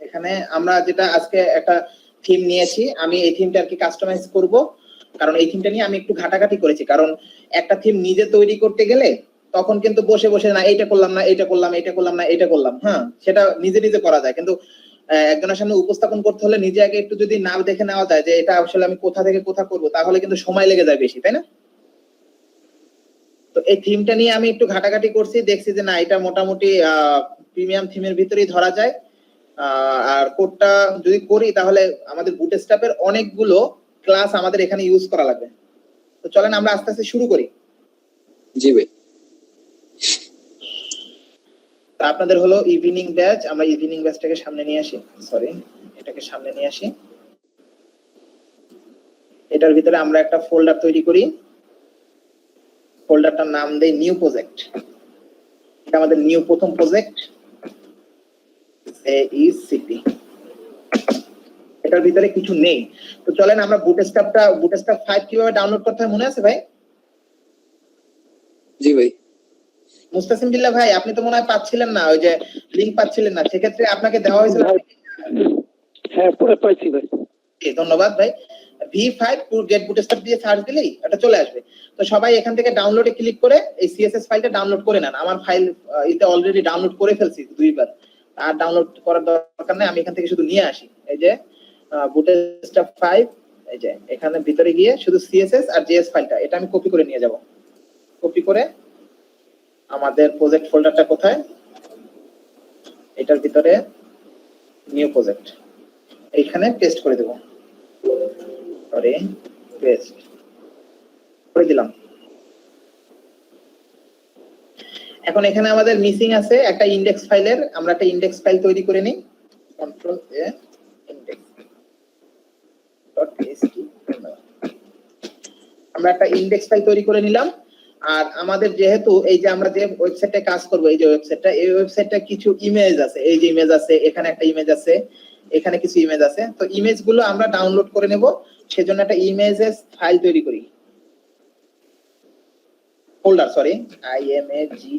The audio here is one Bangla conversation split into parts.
এখানে আমরা যেটা আজকে একটা থিম নিয়েছি, আমি এই থিমটা আর কি কাস্টমাইজ করব, কারণ এই থিমটা নিয়ে আমি একটু ঘাটাঘাটি করেছি। কারণ একটা থিম নিজে তৈরি করতে গেলে তখন কিন্তু বসে বসে না এইটা করলাম না এইটা করলাম, এইটা করলাম না এইটা করলাম, হ্যাঁ সেটা নিজে নিজে করা যায়, কিন্তু একজনের সামনে উপস্থাপন করতে হলে নিজে আগে একটু যদি না দেখে নেওয়া যায় যে এটা আসলে আমি কোথা থেকে কোথা করব, তাহলে কিন্তু সময় লেগে যায় বেশি, তাই না? তো এই থিমটা নিয়ে আমি একটু ঘাটাঘাটি করছি, দেখছি যে না এটা মোটামুটি প্রিমিয়াম থিমের ভিতরেই ধরা যায়। আর কোডটা যদি করি তাহলে আমাদের বুটস্ট্র্যাপের অনেকগুলো ক্লাস আমাদের এখানে ইউজ করা লাগবে। তো চলেন আমরা আস্তে আস্তে শুরু করি। জি ভাই। আপনাদের হলো ইভিনিং ব্যাচ, আমরা ইভিনিং ব্যাচটাকে সামনে নিয়ে আসি, সরি এটাকে সামনে নিয়ে আসি। এটার ভিতরে আমরা একটা ফোল্ডার তৈরি করি, ফোল্ডারটার নাম দেই নিউ প্রজেক্ট। এটা আমাদের নিউ প্রথম প্রজেক্ট AECP। এটার ভিতরে কিছু নেই। তো চলেন আমরা বুটস্ট্র্যাপ 5 কিভাবে ডাউনলোড করতে হয় মনে আছে ভাই? জি ভাই। মুস্তাসিম বিল্লাহ ভাই, আপনি তো মনে হয় পাচ্ছিলেন না, ওই যে লিংক পাচ্ছিলেন না, সেক্ষেত্রে আপনাকে দেওয়া হয়েছিল। হ্যাঁ পুরো পাইছি ভাই। ধন্যবাদ ভাই। V5 গেট বুটস্ট্র্যাপ দিয়ে সার্চ দিলেই এটা চলে আসবে। তো সবাই এখান থেকে ডাউনলোডে ক্লিক করে এই সিএসএস ফাইলটা ডাউনলোড করে নেন। আমার ফাইল এটা অলরেডি ডাউনলোড করে ফেলছি দুইবার, আর ডাউনলোড করার দরকার নেই, আমি এখান থেকে শুধু নিয়ে আসি। এই যে বুটস্ট্র্যাপ 5, এই যে এখানে ভিতরে গিয়ে শুধু সিএসএস আর জেএস ফাইলটা এটা আমি কপি করে নিয়ে যাব। কপি করে আমাদের প্রজেক্ট ফোল্ডারটা কোথায়, এটার ভিতরে নিউ প্রজেক্ট, এইখানে পেস্ট করে দেব। সরি, পেস্ট করে দিলাম। এখন এখানে আমাদের মিসিং আছে একটা ইনডেক্স ফাইলের, আমরা একটা ইনডেক্স ফাইল তৈরি করে নিই। কন্ট্রোল এ index.php, আমরা একটা ইনডেক্স ফাইল তৈরি করে নিলাম। আর আমাদের যেহেতু এই যে আমরা যে ওয়েবসাইটে কাজ করব, এই যে ওয়েবসাইটটা, এই ওয়েবসাইটটা কিছু ইমেজ আছে, এই যে ইমেজ আছে, এখানে একটা ইমেজ আছে, এখানে কিছু ইমেজ আছে। তো ইমেজগুলো আমরা ডাউনলোড করে নেব, সেজন্য একটা ইমেজেস ফাইল তৈরি করি, ফোল্ডার, সরি IMAGE,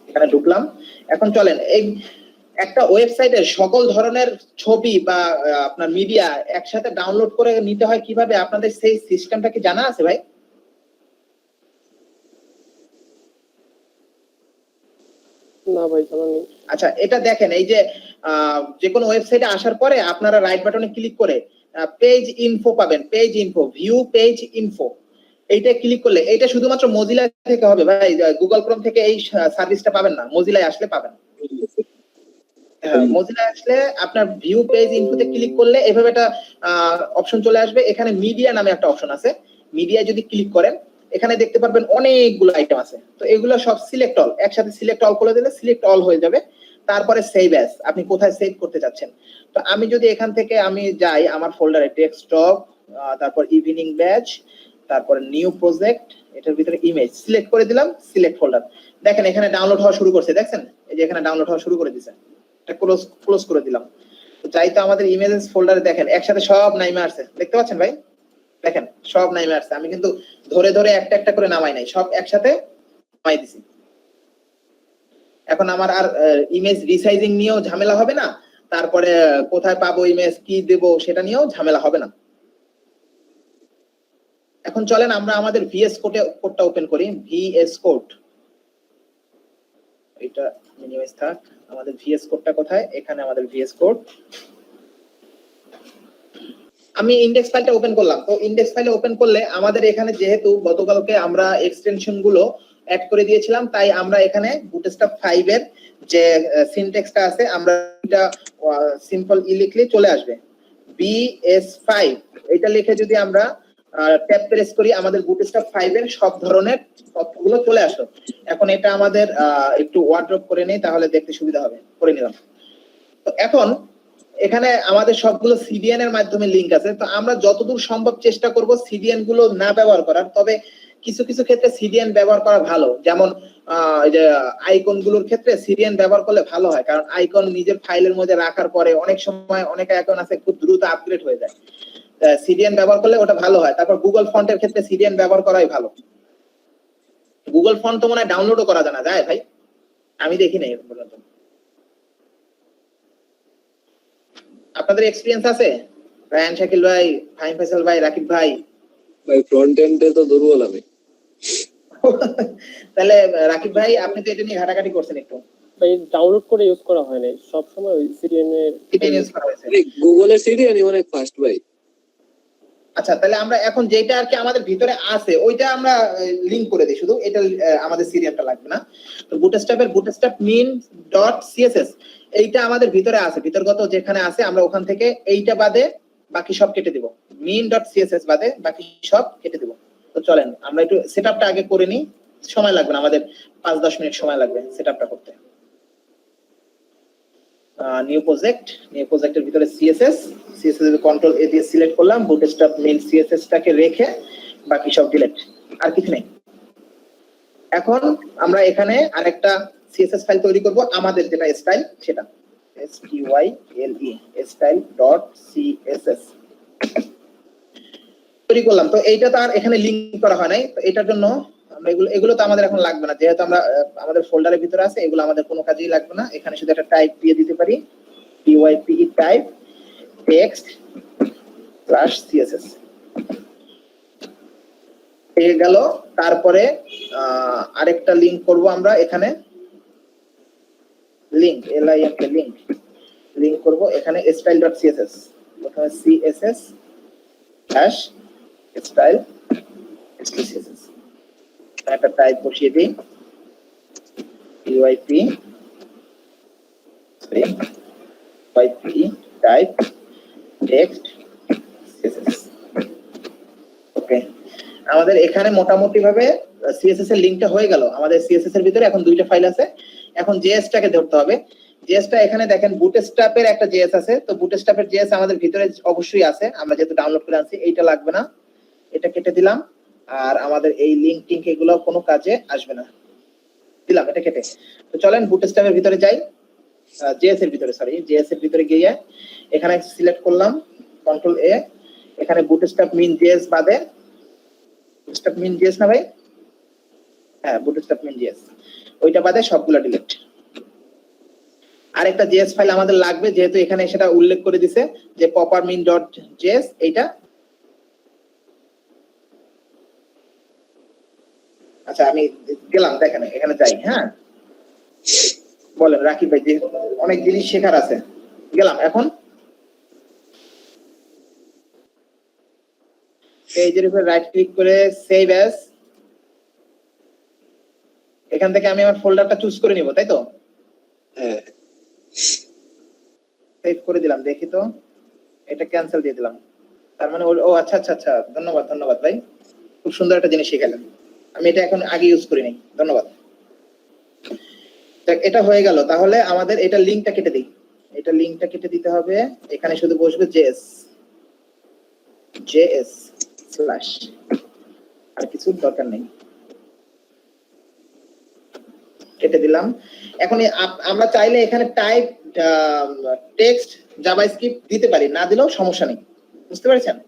এখানে ঢুকলাম। এখন চলেন এই একটা ওয়েবসাইটের সকল ধরনের ছবি বা আপনার মিডিয়া একসাথে ডাউনলোড করে নিতে হয় কিভাবে, আপনাদের সেই সিস্টেমটা কি জানা আছে ভাই? না ভাই জানা নেই। আচ্ছা, এটা দেখেন, এই যে যে কোনো ওয়েবসাইটে আসার পরে আপনারা রাইট বাটনে ক্লিক করে পেজ ইনফো পাবেন, page info, view page info, এইটা ক্লিক করলে এটা শুধুমাত্র মজিলা থেকে হবে ভাই, গুগল ক্রোম থেকে এই সার্ভিসটা পাবেন না, মজিলায় আসলে পাবেন। মজিলা আসলে আপনার ভিউ পেজ ইনফোতে ক্লিক করলে এভাবে একটা অপশন চলে আসবে। এখানে মিডিয়া নামে একটা অপশন আছে, মিডিয়া যদি ক্লিক করেন এখানে দেখতে পারবেন অনেকগুলো আইটেম আছে। তো এগুলো সব সিলেক্ট অল, একসাথে সিলেক্ট অল করে দিলে সিলেক্ট অল হয়ে যাবে। তারপরে সেভ অ্যাজ, আপনি কোথায় সেভ করতে চাচ্ছেন। তো আমি যদি এখান থেকে আমি যাই আমার ফোল্ডারে ডেস্কটপ, তারপর ইভিনিং ব্যাচ, তারপর নিউ প্রজেক্ট, এটার ভিতরে ইমেজ সিলেক্ট করে দিলাম, সিলেক্ট ফোল্ডার। দেখেন এখানে ডাউনলোড হওয়া শুরু করছে, দেখছেন এই যে এখানে ডাউনলোড হওয়া শুরু করে দিয়েছে। এটা ক্লোজ করে দিলাম। তো চাই তো আমাদের ইমেজেস ফোল্ডারে দেখেন একসাথে সব নাইমে আসছে, দেখতে পাচ্ছেন ভাই? দেখেন সব নাইমে আসছে, আমি কিন্তু ধরে ধরে একটা একটা করে নামাই নাই, সব একসাথে নামাই দিছি। এখন আমার আর ইমেজ রিসাইজিং নিয়েও ঝামেলা হবে না, তারপরে কোথায় পাবো ইমেজ, কি দেব সেটা নিয়েও ঝামেলা হবে না। এখন চলেন আমরা আমাদের ভিএস কোডটা ওপেন করি। ভিএস কোড, এটা মিনিমাইজ থাক। আমাদের ভিএস কোডটা কোথায়? এখানে আমাদের ভিএস কোড। আমি ইনডেক্স ফাইলটা ওপেন করলাম। তো ইনডেক্স ফাইলে ওপেন করলে আমাদের এখানে যেহেতু গতকালকে আমরা এক্সটেনশন গুলো অ্যাড করে দিয়েছিলাম, তাই আমরা এখানে বুটস্ট্র্যাপ 5 এর যে সিনট্যাক্সটা আছে আমরা এটা সিম্পল লিখলে চলে আসবে। BS5 এটা লিখে যদি আমরা ট্যাব প্রেস করি আমাদের বুটস্ট্র্যাপ 5 এর সব ধরনের তথ্যগুলো চলে আসলো। এখন এটা আমাদের একটু ওয়ার্ড্রপ করে নেই, তাহলে দেখতে সুবিধা হবে, করে নিলাম। তো এখন এখানে আমাদের সবগুলো সিডিএন এর মাধ্যমে লিংক আছে। তো আমরা যতদূর সম্ভব চেষ্টা করব সিডিএন গুলো না ব্যবহার করার, তবে কিছু কিছু ক্ষেত্রে সিডিএন ব্যবহার করা ভালো, যেমন এই যে আইকন গুলোর ক্ষেত্রে সিডিএন ব্যবহার করলে ভালো হয়, কারণ আইকন নিজের ফাইলের মধ্যে রাখার পরে অনেক সময় অনেক আইকন আছে খুব দ্রুত আপগ্রেড হয়ে যায়, সিডিএন ব্যবহার করলে ওটা ভালো হয়। তারপর গুগল ফন্টের ক্ষেত্রে সিডিএন ব্যবহার করাই ভালো। গুগল ফন্ট তো মনে হয় ডাউনলোডও করা যায় না, যায় ভাই? আমি দেখি নাই পর্যন্ত। আপনাদের এক্সপিরিয়েন্স আছে? রায়ান শাকিল ভাই, ফাহিম ফয়সাল ভাই, রাকিব ভাই? ভাই ফ্রন্ট এন্ডে তো দুর্বল আমি। তাহলে রাকিব ভাই আপনি তো এটা নিয়ে ঘাটাঘাটি করছেন একটু। ভাই ডাউনলোড করে ইউজ করা হয় না, সব সময় ওই সিরিয়ান এর এটা ইউজ করা হয়েছে। গুগলের সিরিয়ানি অনেক ফাস্ট ভাই। আচ্ছা, তাহলে আমরা এখন যেটা আর কি আমাদের ভিতরে আছে ওইটা আমরা লিংক করে দিই, শুধু এটা আমাদের সিরিয়ালটা লাগবে না। তো বুটস্ট্র্যাপের বুটস্ট্র্যাপ min.css এইটা আমাদের ভিতরে আছে, ভিতরগত যেখানে আছে আমরা ওখান থেকে এইটা বাদে বাকি সব কেটে দিব। min.css বাদে বাকি সব কেটে দিব। তো চলেন আমরা একটু সেটআপটা আগে করে নিই, সময় লাগবে না আমাদের, 5-10 মিনিট সময় লাগবে সেটআপটা করতে। নিউ প্রজেক্টের ভিতরে সিএসএস এর কন্ট্রোল এ দিয়ে সিলেক্ট করলাম, বুটস্ট্র্যাপ মেইন সিএসএস টাকে রেখে বাকি সব ডিলিট, আর কিছু নেই। এখন আমরা এখানে আরেকটা সিএসএস ফাইল তৈরি করব, আমাদের যেটা স্টাইল সেটা style.css তৈরি করলাম। তো এইটা তো আর এখানে লিংক করা হয় নাই, তো এটার জন্য আমরা এগুলো তো আমাদের এখন লাগবে না, যেহেতু আমরা আমাদের ফোল্ডারের ভিতরে আছে, এগুলো আমাদের কোনো কাজেই লাগবে না। এখানে শুধু একটা টাইপ দিয়ে দিতে পারি, pype টাইপ টেক্সট /css হয়ে গেল। তারপরে আরেকটা লিংক করব আমরা এখানে, লিংক লিংক করব এখানে style.css, প্রথমে css /style.css একটা টাইপ বসিয়ে দিই, pyp টাইপ টেক্সট css। ওকে, আমাদের এখানে মোটামুটি ভাবে সিএসএস এর লিংকটা হয়ে গেল। আমাদের সিএসএস এর ভিতরে এখন দুইটা ফাইল আছে, এখন জেএস টাকে ধরতে হবে। জেএসটা এখানে দেখেন বুটস্ট্র্যাপের একটা জেএস আছে, তো বুটস্ট্র্যাপের জেএস আমাদের ভিতরে অবশ্যই আছে, আমরা যেহেতু ডাউনলোড করে আনছি। এইটা লাগবে না, এটা কেটে দিলাম। আর আমাদের এই লিংক টিংক এগুলো কোনো কাজে আসবে না, দিলাম এটা কেটে। তো চলেন বুটস্ট্র্যাপের ভিতরে যাই, জেএস এর ভিতরে গিয়ে এখানে সিলেক্ট করলাম কন্ট্রোল এ, এখানে বুটস্ট্র্যাপ min.js বাদে, বুটস্ট্র্যাপ min.js না ভাই? হ্যাঁ, বুটস্ট্র্যাপ min.js ওইটা বাদে সবগুলো ডিলিট। আরেকটা জেএস ফাইল আমাদের লাগবে, যেহেতু এখানে সেটা উল্লেখ করে দিছে যে popper min.js, এইটা। আচ্ছা আমি গেলাম, দেখেন এখানে যাই। হ্যাঁ বলেন রাকিব ভাই, যে অনেক জিনিস শেখার আছে। গেলাম এখন পেজের উপর রাইট ক্লিক করে সেভ অ্যাজ, এখান থেকে আমি আমার ফোল্ডারটা চুজ করে নিব, তাই তো? হ্যাঁ, সেভ করে দিলাম, দেখি তো, এটা ক্যান্সেল দিয়ে দিলাম। তার মানে ও আচ্ছা আচ্ছা আচ্ছা, ধন্যবাদ ভাই, খুব সুন্দর একটা জিনিস শিখালেন, আমি এটা এখন আগে ইউজ করিনি, ধন্যবাদ। এটা হয়ে গেল, তাহলে আমাদের এটা লিংকটা কেটে দিই, এটা লিংকটা কেটে দিতে হবে। এখানে শুধু বসবে js স্ল্যাশ, আর কিছু দরকার নেই, কেটে দিলাম। এখন আমরা চাইলে এখানে টাইপ টেক্সট জাভাস্ক্রিপ্ট দিতে পারি, না দিলেও সমস্যা নেই, বুঝতে পেরেছেন?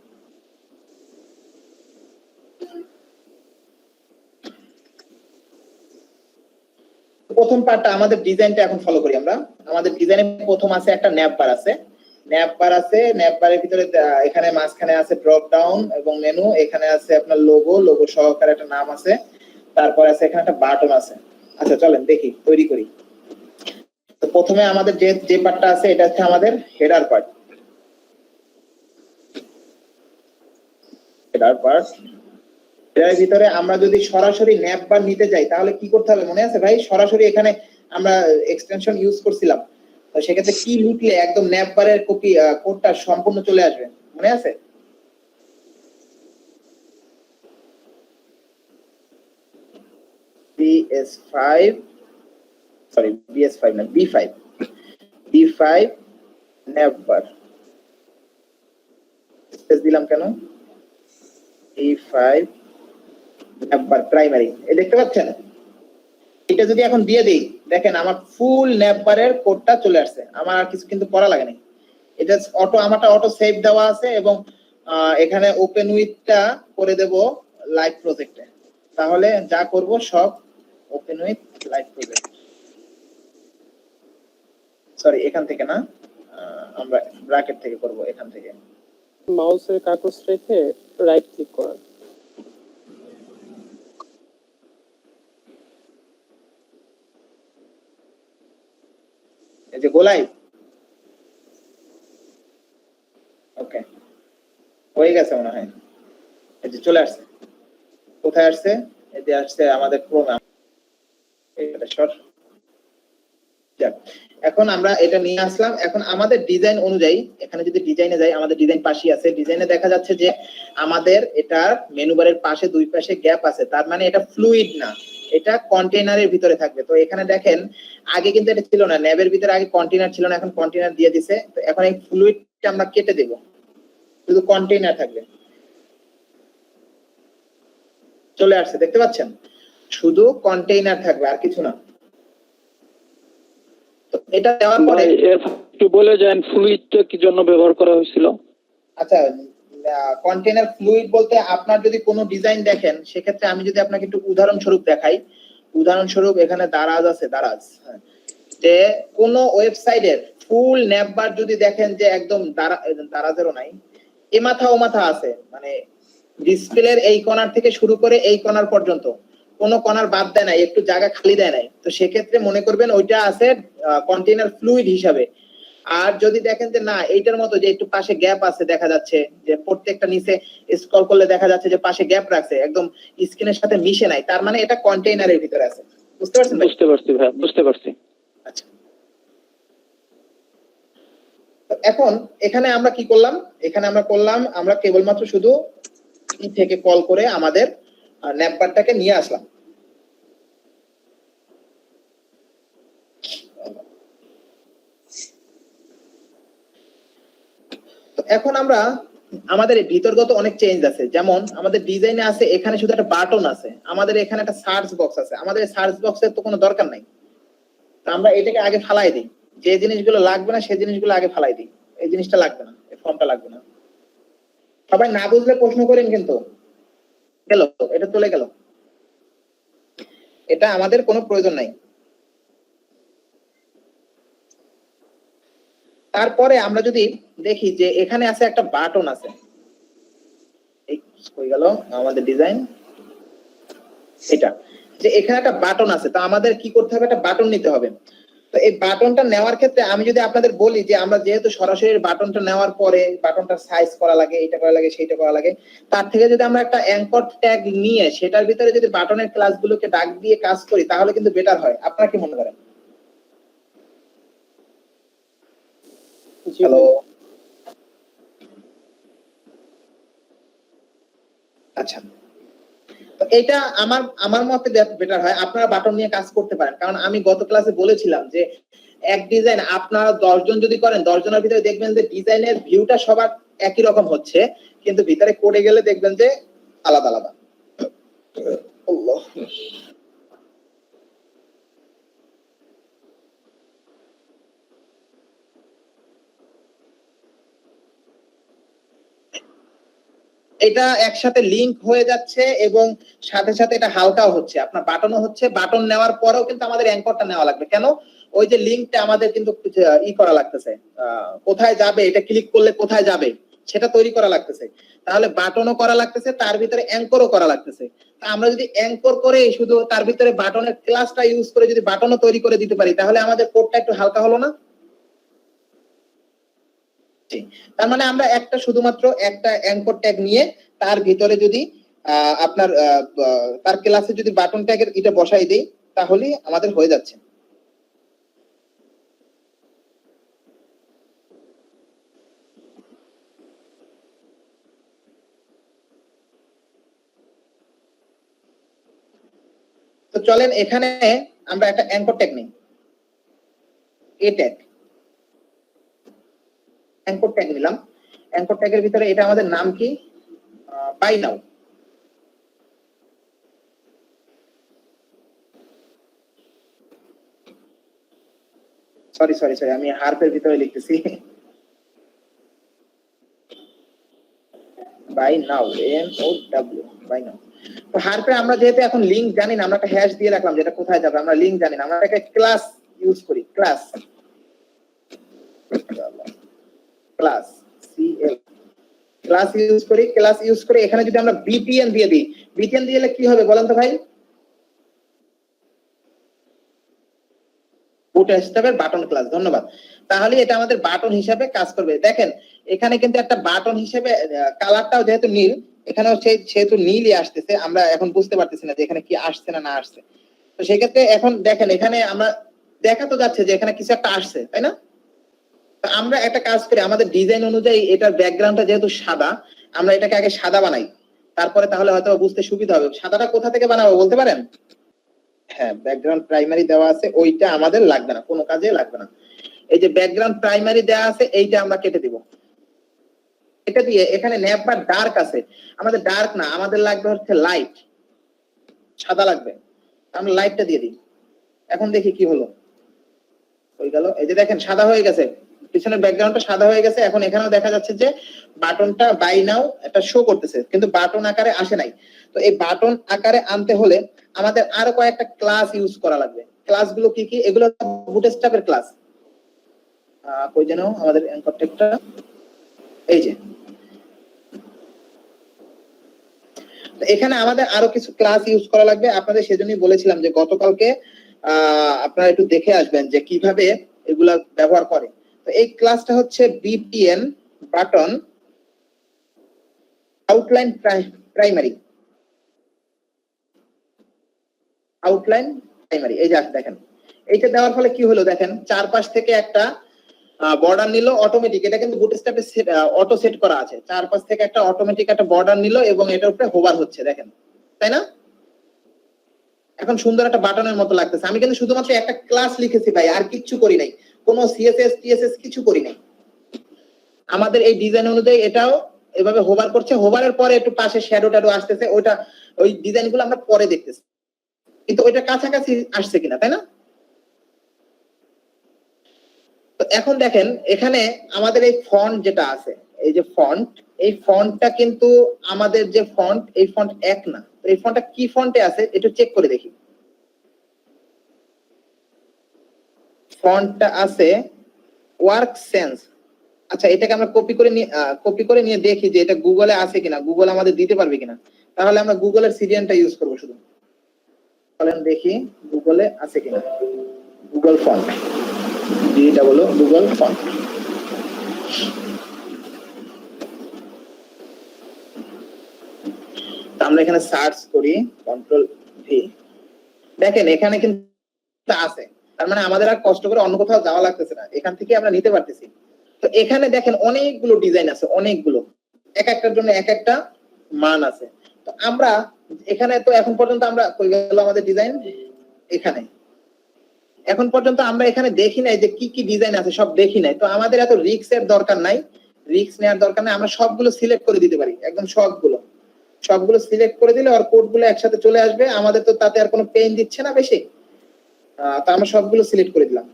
প্রথম পার্টটা আমাদের ডিজাইনটা এখন ফলো করি আমরা। আমাদের ডিজাইনে প্রথম আছে একটা ন্যাপ বার আছে, ন্যাপ বারের ভিতরে এখানে মাঝখানে আছে ড্রপ ডাউন এবং মেনু, এখানে আছে আপনার লোগো সহকারে একটা নাম আছে, তারপর আছে এখানে একটা বাটন আছে। আচ্ছা চলেন দেখি, তৈরি করি। তো প্রথমে আমাদের যে পার্টটা আছে এটা হচ্ছে আমাদের হেডার পার্ট। এর ভিতরে আমরা যদি সরাসরি ন্যাপ বার নিতে যাই তাহলে কি করতে হবে মনে আছে ভাই? সরাসরি এখানে আমরা এক্সটেনশন ইউজ করছিলাম, তো সেক্ষেত্রে কি লিখলে একদম ন্যাপ বারের কপি কোডটা সম্পূর্ণ চলে আসবে, মনে আছে? B5 ন্যাপ বার দিলাম কেন? B5 ন্যাপ বার প্রাইমারি, এই দেখতে পাচ্ছেন? এটা যদি এখন দিয়ে দেই, দেখেন আমার ফুল ন্যাপ বারের কোডটা চলে আসছে, আমার আর কিছু কিন্তু করা লাগে না। এটা আমারটা অটো সেভ দেওয়া আছে, এবং এখানে ওপেন উইথটা করে দেব লাইভ প্রজেক্টে, তাহলে যা করব সব open with live project, sorry এখান থেকে না, আমরা ব্র্যাকেট থেকে করব, এখান থেকে। মাউসের কাগজ রেখে রাইট ক্লিক করেন। এই যে গোলাই, ওকে হয়ে গেছে মনে হয়। এই যে চলে আসছে, কোথায় আসছে? এই যে আসছে আমাদের ক্রোমে। এটা শর্ট। এখন আমরা এটা নিয়ে আসলাম। এখন আমাদের ডিজাইন অনুযায়ী এখানে যদি ডিজাইনে যাই, আমাদের ডিজাইন পাশেই আছে। ডিজাইনে দেখা যাচ্ছে যে আমাদের এটার মেনু বারের পাশে দুই পাশে গ্যাপ আছে, তার মানে এটা ফ্লুইড না, এটা কন্টেইনারের ভিতরে থাকবে। তো এখানে দেখেন আগে কিন্তু এটা ছিল না, ন্যাবের ভিতরে আগে কন্টেইনার ছিল না, এখন কন্টেইনার দিয়ে দিছে। তো এখন এই ফ্লুইডটা আমরা কেটে দেব, শুধু কন্টেইনার থাকবে। চলে আসছে, দেখতে পাচ্ছেন, শুধু কন্টেইনার থাকবে আর কিছু না। তো এটা দেওয়ার পরে একটু বলে যান ফ্লুইডটা কি জন্য ব্যবহার করা হয়েছিল? আচ্ছা, কন্টেইনার ফ্লুইড বলতে আপনার যদি কোনো ডিজাইন দেখেন, সেক্ষেত্রে আমি যদি আপনাকে একটু উদাহরণস্বরূপ দেখাই। উদাহরণস্বরূপ এখানে দারাজ আছে, দারাজ, যে কোন ওয়েবসাইটের ফুল ন্যাপবার যদি দেখেন যে একদম দারাজেরও নাই, এ মাথা ও মাথা আছে, মানে ডিসপ্লের এই কর্নার থেকে শুরু করে এই কর্নার পর্যন্ত কোনো কর্নার বাদ দেয় নাই, একটু জায়গা খালি দেয় নাই, তো সেক্ষেত্রে মনে করবেন ওইটা আছে কন্টেইনার ফ্লুইড হিসাবে। আর যদি দেখেন যে না, এইটার মতো যে একটু পাশে গ্যাপ আছে, দেখা যাচ্ছে যে প্রত্যেকটা নিচে স্ক্রল করলে দেখা যাচ্ছে যে পাশে গ্যাপ রাখছে, একদম স্ক্রিনের সাথে মিশে নাই, তার মানে এটা কন্টেইনারের ভিতরে আছে। বুঝতে পারছেন ভাই? বুঝতে পারছি ভাই, বুঝতে পারছি। আচ্ছা, এখন এখানে আমরা কি করলাম? এখানে আমরা করলাম, আমরা কেবলমাত্র শুধু ই থেকে কল করে আমাদের ন্যাপবারটাকে নিয়ে আসলাম। এখন আমরা আমাদের ভিতরগত অনেক চেঞ্জ আছে, যেমন আমাদের ডিজাইনে আছে এখানে শুধু একটা বাটন আছে, আমাদের এখানে একটা সার্চ বক্স আছে। আমাদের সার্চ বক্সের তো কোনো দরকার নাই, তো আমরা এটাকে আগে ফালাই দিই। যে জিনিসগুলো লাগবে না সেই জিনিসগুলো আগে ফালাই দিই। এই জিনিসটা লাগবে না, এই ফর্মটা লাগবে না। সবাই না বুঝলে প্রশ্ন করেন, কিন্তু গেল, এটা চলে গেল, এটা আমাদের কোনো প্রয়োজন নাই। তারপরে আমরা যদি দেখি যে এখানে আছে একটা বাটন আছে, এই হয়ে গেল আমাদের ডিজাইন, এটা যে এখানে একটা বাটন আছে, তো আমাদের কি করতে হবে? একটা বাটন নিতে হবে। তো এই বাটনটা নেওয়ার ক্ষেত্রে আমি যদি আপনাদের বলি যে আমরা যেহেতু সরাসরি বাটনটা নেওয়ার পরে বাটনটা সাইজ করা লাগে, এটা করা লাগে, সেইটা করা লাগে, তার থেকে যদি আমরা একটা অ্যাঙ্কর ট্যাগ নিয়ে সেটার ভিতরে যদি বাটনের ক্লাসগুলোকে ডাক দিয়ে কাজ করি, তাহলে কিন্তু বেটার হয়। আপনারা কি মনে করেন? হ্যালো, আচ্ছা, তো এটা আমার মতে বেটার হয়। আপনারা বাটন নিয়ে কাজ করতে পারেন, কারণ আমি গত ক্লাসে বলেছিলাম যে এক ডিজাইন আপনারা 10 জন যদি করেন, 10 জনের ভিতরে দেখবেন যে ডিজাইনের ভিউটা সবার একই রকম হচ্ছে, কিন্তু ভিতরে কোডে গেলে দেখবেন যে আলাদা আলাদা। আল্লাহ, এটা একসাথে লিংক হয়ে যাচ্ছে এবং সাথে সাথে এটা হালকাও হচ্ছে, আপনার বাটনও হচ্ছে। বাটন নেওয়ার পরেও কিন্তু আমাদের অ্যাঙ্করটা নেওয়া লাগবে। কেন? ওই যে লিংকটা আমাদের কিন্তু ই করা লাগতেছে, কোথায় যাবে, এটা ক্লিক করলে কোথায় যাবে সেটা তৈরি করা লাগতেছে। তাহলে বাটনও করা লাগতেছে, তার ভিতরে অ্যাঙ্করও করা লাগতেছে। আমরা যদি অ্যাঙ্কর করে শুধু তার ভিতরে বাটনের ক্লাসটা ইউজ করে যদি বাটনও তৈরি করে দিতে পারি, তাহলে আমাদের কোডটা একটু হালকা হলো না? তার মানে আমরা একটা শুধুমাত্র একটা অ্যাঙ্কর ট্যাগ নিয়ে তার ভিতরে যদি আপনার তার ক্লাসে যদি বাটন ট্যাগের এটা বসাই দেই, তাহলে আমাদের হয়ে যাচ্ছে। তো চলেন এখানে আমরা একটা অ্যাঙ্কর ট্যাগ নিই, এ ট্যাগ, অ্যাঙ্কর ট্যাগ নিলাম। অ্যাঙ্কর ট্যাগের ভিতরে এটা আমাদের নাম কি? Buy now. Sorry sorry sorry, আমি হার্পের ভিতরে লিখতেছি, buy now, NOW, buy now. তো হার্পে আমরা যেহেতু এখন লিংক জানি না, আমরা একটা হ্যাশ দিয়ে রাখলাম যেটা কোথায় যাবে, আমরা লিংক জানি না, আমরা একটা ক্লাস ইউজ করি, class. Class CL class use করি, ক্লাস ইউজ করে এখানে যদি আমরা বিটিএন দিয়ে দিই, বিটিএন দিলে কি হবে বলেন তো ভাই? বুটস্ট্র্যাপের বাটন ক্লাস। ধন্যবাদ। তাহলে এটা আমাদের বাটন হিসাবে কাজ করবে। দেখেন এখানে কিন্তু একটা বাটন হিসেবে কালারটাও যেহেতু নীল, এখানেও সেহেতু নীলই আসতেছে, আমরা এখন বুঝতে পারতেছি না যে এখানে কি আসছে না না আসছে। তো সেই ক্ষেত্রে এখন দেখেন এখানে আমরা দেখা তো যাচ্ছে যে এখানে কিছু একটা আসছে, তাই না? তো আমরা একটা কাজ করি, আমাদের ডিজাইন অনুযায়ী এটার ব্যাকগ্রাউন্ডটা যেহেতু সাদা, আমরা এটাকে আগে সাদা বানাই, তারপরে তাহলে হয়তো বুঝতে সুবিধা হবে। সাদাটা কোথা থেকে বানাবো বলতে পারেন? হ্যাঁ, ব্যাকগ্রাউন্ড প্রাইমারি দেওয়া আছে, ওইটা আমাদের লাগবে না, কোনো কাজে লাগবে না। এই যে ব্যাকগ্রাউন্ড প্রাইমারি দেওয়া আছে, এইটা আমরা কেটে দিব। এটা দিয়ে এখানে ন্যাপ বা ডার্ক আছে, আমাদের ডার্ক না, আমাদের লাগবে হচ্ছে লাইট, সাদা লাগবে। আমরা লাইটটা দিয়ে দিই। এখন দেখি কি হলো, হয়ে গেল। এই যে দেখেন সাদা হয়ে গেছে, পিছনের ব্যাকগ্রাউন্ডটা সাদা হয়ে গেছে। এখন এখানেও দেখা যাচ্ছে যে বাটনটা বাই নাও একটা শো করতেছে, কিন্তু বাটন আকারে আসে নাই। তো এই বাটন আকারে আনতে হলে আমাদের আরো কয়েকটা ক্লাস ইউজ করা লাগবে। ক্লাসগুলো কি কি? এগুলো বুটস্ট্র্যাপের ক্লাস। কই যেন আমাদের অ্যাঙ্কর ট্যাগটা, এই যে এখানে আমাদের আরো কিছু ক্লাস ইউজ করা লাগবে। আপনাদের সেজন্যই বলেছিলাম যে গতকালকে আপনারা একটু দেখে আসবেন যে কিভাবে এগুলা ব্যবহার করে। তো এই ক্লাসটা হচ্ছে BPN button outline primary, outline primary. এই যে দেখেন এইটা দেওয়ার ফলে কি হলো, দেখেন চারপাশ থেকে একটা বর্ডার নিল অটোমেটিক। এটা কিন্তু বুটস্ট্র্যাপে অটো সেট করা আছে। চারপাশ থেকে একটা অটোমেটিক একটা বর্ডার নিল এবং এটার উপরে হোভার হচ্ছে, দেখেন, তাই না? এখন সুন্দর একটা বাটনের মতো লাগতেছে। আমি কিন্তু শুধুমাত্র একটা ক্লাস লিখেছি ভাই, আর কিচ্ছু করি নাই, কোনো সিএসএস টিএসএস কিছু করি নাই। আমাদের এই ডিজাইন অনুযায়ী এটাও এভাবে হোভার করছে, হোভারের পরে একটু পাশে শ্যাডো ট্যাডো আসতেছে, ওইটা ওই ডিজাইনগুলো আমরা পরে দেখতেছি, কিন্তু ওইটা কাছাকাছি আসছে কিনা, তাই না? তো এখন দেখেন এখানে আমাদের এই ফন্ট যেটা আছে, এই যে ফন্ট, এই ফন্টটা কিন্তু আমাদের যে ফন্ট, এই ফন্ট এক না। তো এই ফন্টটা কি ফন্টে আছে একটু চেক করে দেখি। ফন্টটা আছে ওয়ার্ক সেন্স। আচ্ছা, এটাকে আমরা কপি করে নিয়ে দেখি যে এটা গুগলে আছে কিনা, গুগল আমাদের দিতে পারবে কিনা। তাহলে আমরা গুগলের সিরিয়ালটা ইউজ করবো শুধু। চলেন দেখি গুগলে আছে কিনা। গুগল ফন্ট, যেটা বলো গুগল ফন্ট। আমরা এখানে সার্চ করি কন্ট্রোল ভি, দেখেন এখানে কিন্তু আছে। তার মানে আমাদের আর কষ্ট করে অন্য কোথাও যাওয়া লাগতেছে না, এখান থেকে আমরা নিতে পারতেছি। তো এখানে দেখেন অনেকগুলো ডিজাইন আছে, অনেকগুলো, এক একটার জন্য এক একটা মান আছে। তো আমরা এখানে তো এখন পর্যন্ত আমরা কই গেল আমাদের ডিজাইন, এখানে এখন পর্যন্ত আমরা এখানে দেখি নাই যে কি কি ডিজাইন আছে, সব দেখি নাই। তো আমাদের এত রিস্ক এর দরকার নাই, রিস্ক নেওয়ার দরকার নাই। আমরা সবগুলো সিলেক্ট করে দিতে পারি, একদম সবগুলো সিলেক্ট করে দিলে আর কোডগুলো একসাথে চলে আসবে। আমাদের তো তাতে আর কোনো পেইন দিচ্ছে না বেশি। তো আমরা সবগুলো সিলেক্ট করে দিলাম।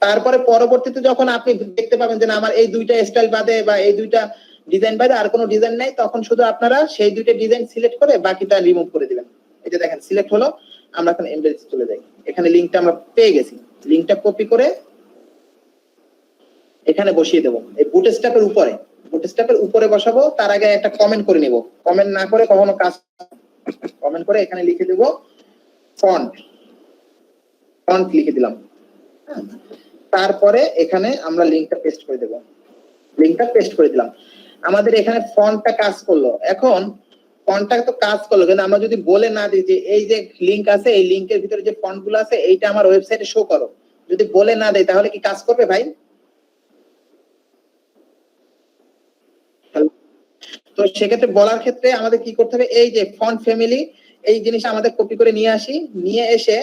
তারপরে পরবর্তীতে যখন আপনি দেখতে পাবেন যে না আমার এই দুইটা স্টাইল বাদে বা এই দুইটা ডিজাইন বাদে আর কোনো ডিজাইন নাই, তখন শুধু আপনারা সেই দুইটা ডিজাইন সিলেক্ট করে বাকিটা রিমুভ করে দিবেন। এই যে দেখেন সিলেক্ট হলো। আমরা এখন এমবেডেড চলে যাই। এখানে লিংকটা আমরা পেয়ে গেছি, লিংকটা কপি করে এখানে বসিয়ে দেবো। এই বুটস্ট্র্যাপের উপরে বসাবো। তার আগে একটা কমেন্ট করে নিব, কমেন্ট না করে কখনো কাজ, কমেন্ট করে এখানে লিখে দেব ফন্ট লিখে দিলাম। তারপরে এখানে আমরা লিংকটা পেস্ট করে দেব, লিংকটা পেস্ট করে দিলাম। আমাদের এখানে ফন্টটা কাজ করলো। এখন ফন্টটা তো কাজ করলো, কিন্তু আমরা যদি বলে না দিই যে এই যে লিংক আছে, এই লিংকের ভিতরে যে ফন্ট গুলো আছে এইটা আমার ওয়েবসাইটে শো করো, যদি বলে না দেয় তাহলে কি কাজ করবে ভাই? তো সেক্ষেত্রে বলার ক্ষেত্রে আমাদের কি করতে হবে, এই যে ফন্ট ফ্যামিলি, এই জিনিসটা আমাদের কপি করে নিয়ে আসি, নিয়ে এসে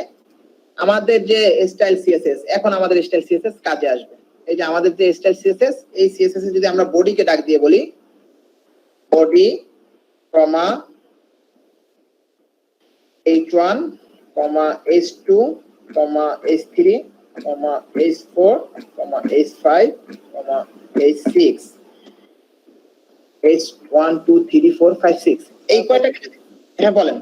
আমাদের যে স্টাইল সিএসএস, এখন আমাদের স্টাইল সিএসএস কাজে আসবে। এই যে আমাদের যে স্টাইল সিএসএস, এই সিএসএস এ যদি আমরা বডিকে ডাক দিয়ে বলি বডি কমা h1 কমা h2 কমা h3 কমা h4 কমা h5 কমা h6 h1 2 3 4 5 6 এই কয়টা, হ্যাঁ বলেন।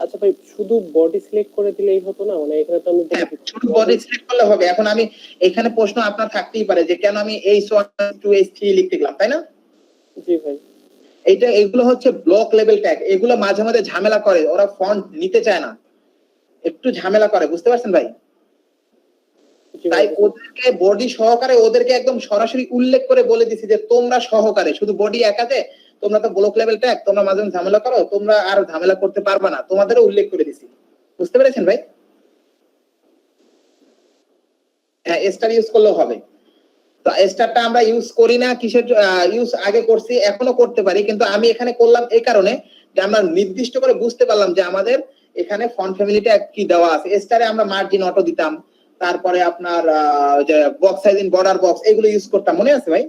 আচ্ছা ভাই, শুধু বডি সিলেক্ট করে দিলেই হতো না? মানে এখানে তো আমি বলে হ্যাঁ, দিচ্ছি শুধু বডি সিলেক্ট করলে হবে। এখন আমি এখানে প্রশ্ন আপনার থাকতেই পারে যে কেন আমি H1 2 H3 লিখতে গেলাম, তাই না? জি ভাই। এগুলো হচ্ছে ব্লক লেভেল ট্যাগ, এগুলো মাঝে মাঝে ঝামেলা করে, ওরা ফন্ট নিতে চায় না, একটু ঝামেলা করে, বুঝতে পারছেন ভাই? জি তাই ভাই। ওদেরকে বডি সহকারে ওদেরকে একদম সরাসরি উল্লেখ করে বলে দিছি যে তোমরা সহকারে শুধু বডি একাতে তোমরা তো ব্লক লেভেল ট্যাগ, তোমরা মাঝে মাঝে ঝামেলা করো, তোমরা আর ঝামেলা করতে পারবে না, তোমাদেরও উল্লেখ করে দিছি। বুঝতে পেরেছেন ভাই? হ্যাঁ, স্টার ইউজ করলেও হবে। তো স্টারটা আমরা ইউজ করি না, কিসের ইউজ আগে করছি, এখনো করতে পারি, কিন্তু আমি এখানে করলাম এই কারণে যে আমরা নির্দিষ্ট করে বুঝতে পারলাম যে আমাদের এখানে ফন্ট ফ্যামিলিটা কি দেওয়া আছে। স্টারে আমরা মার্জিন অটো দিতাম, তারপরে আপনার যে box size in border box এগুলো ইউজ করতাম, মনে আছে ভাই?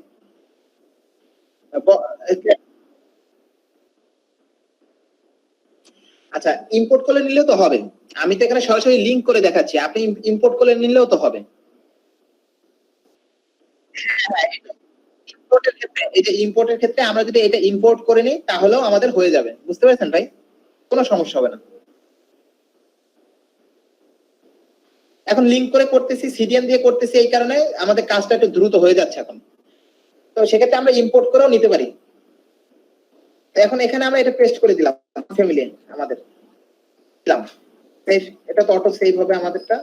আচ্ছা, ইম্পোর্ট করে নিলেও তো হবে, আমি তো এখানে সরাসরি লিংক করে দেখাচ্ছি, আপনি ইম্পোর্ট করে নিলেও তো হবে। ইম্পোর্টের ক্ষেত্রে, এই যে ইম্পোর্টের ক্ষেত্রে আমরা যদি এটা ইম্পোর্ট করে নিই তাহলেও আমাদের হয়ে যাবে, বুঝতে পেরেছেন ভাই? কোনো সমস্যা হবে না। এখন লিংক করে করতেছি, সিডিএন দিয়ে করতেছি, এই কারণে আমাদের কাজটা একটু দ্রুত হয়ে যাচ্ছে এখন। তো সেক্ষেত্রে আমরা ইম্পোর্ট করেও নিতে পারি। এখন এখানে আমরা এটা পেস্ট করে দিলাম ফ্যামিলি আমাদের দিলাম, এটা তো অটো সেভ হবে আমাদেরটা।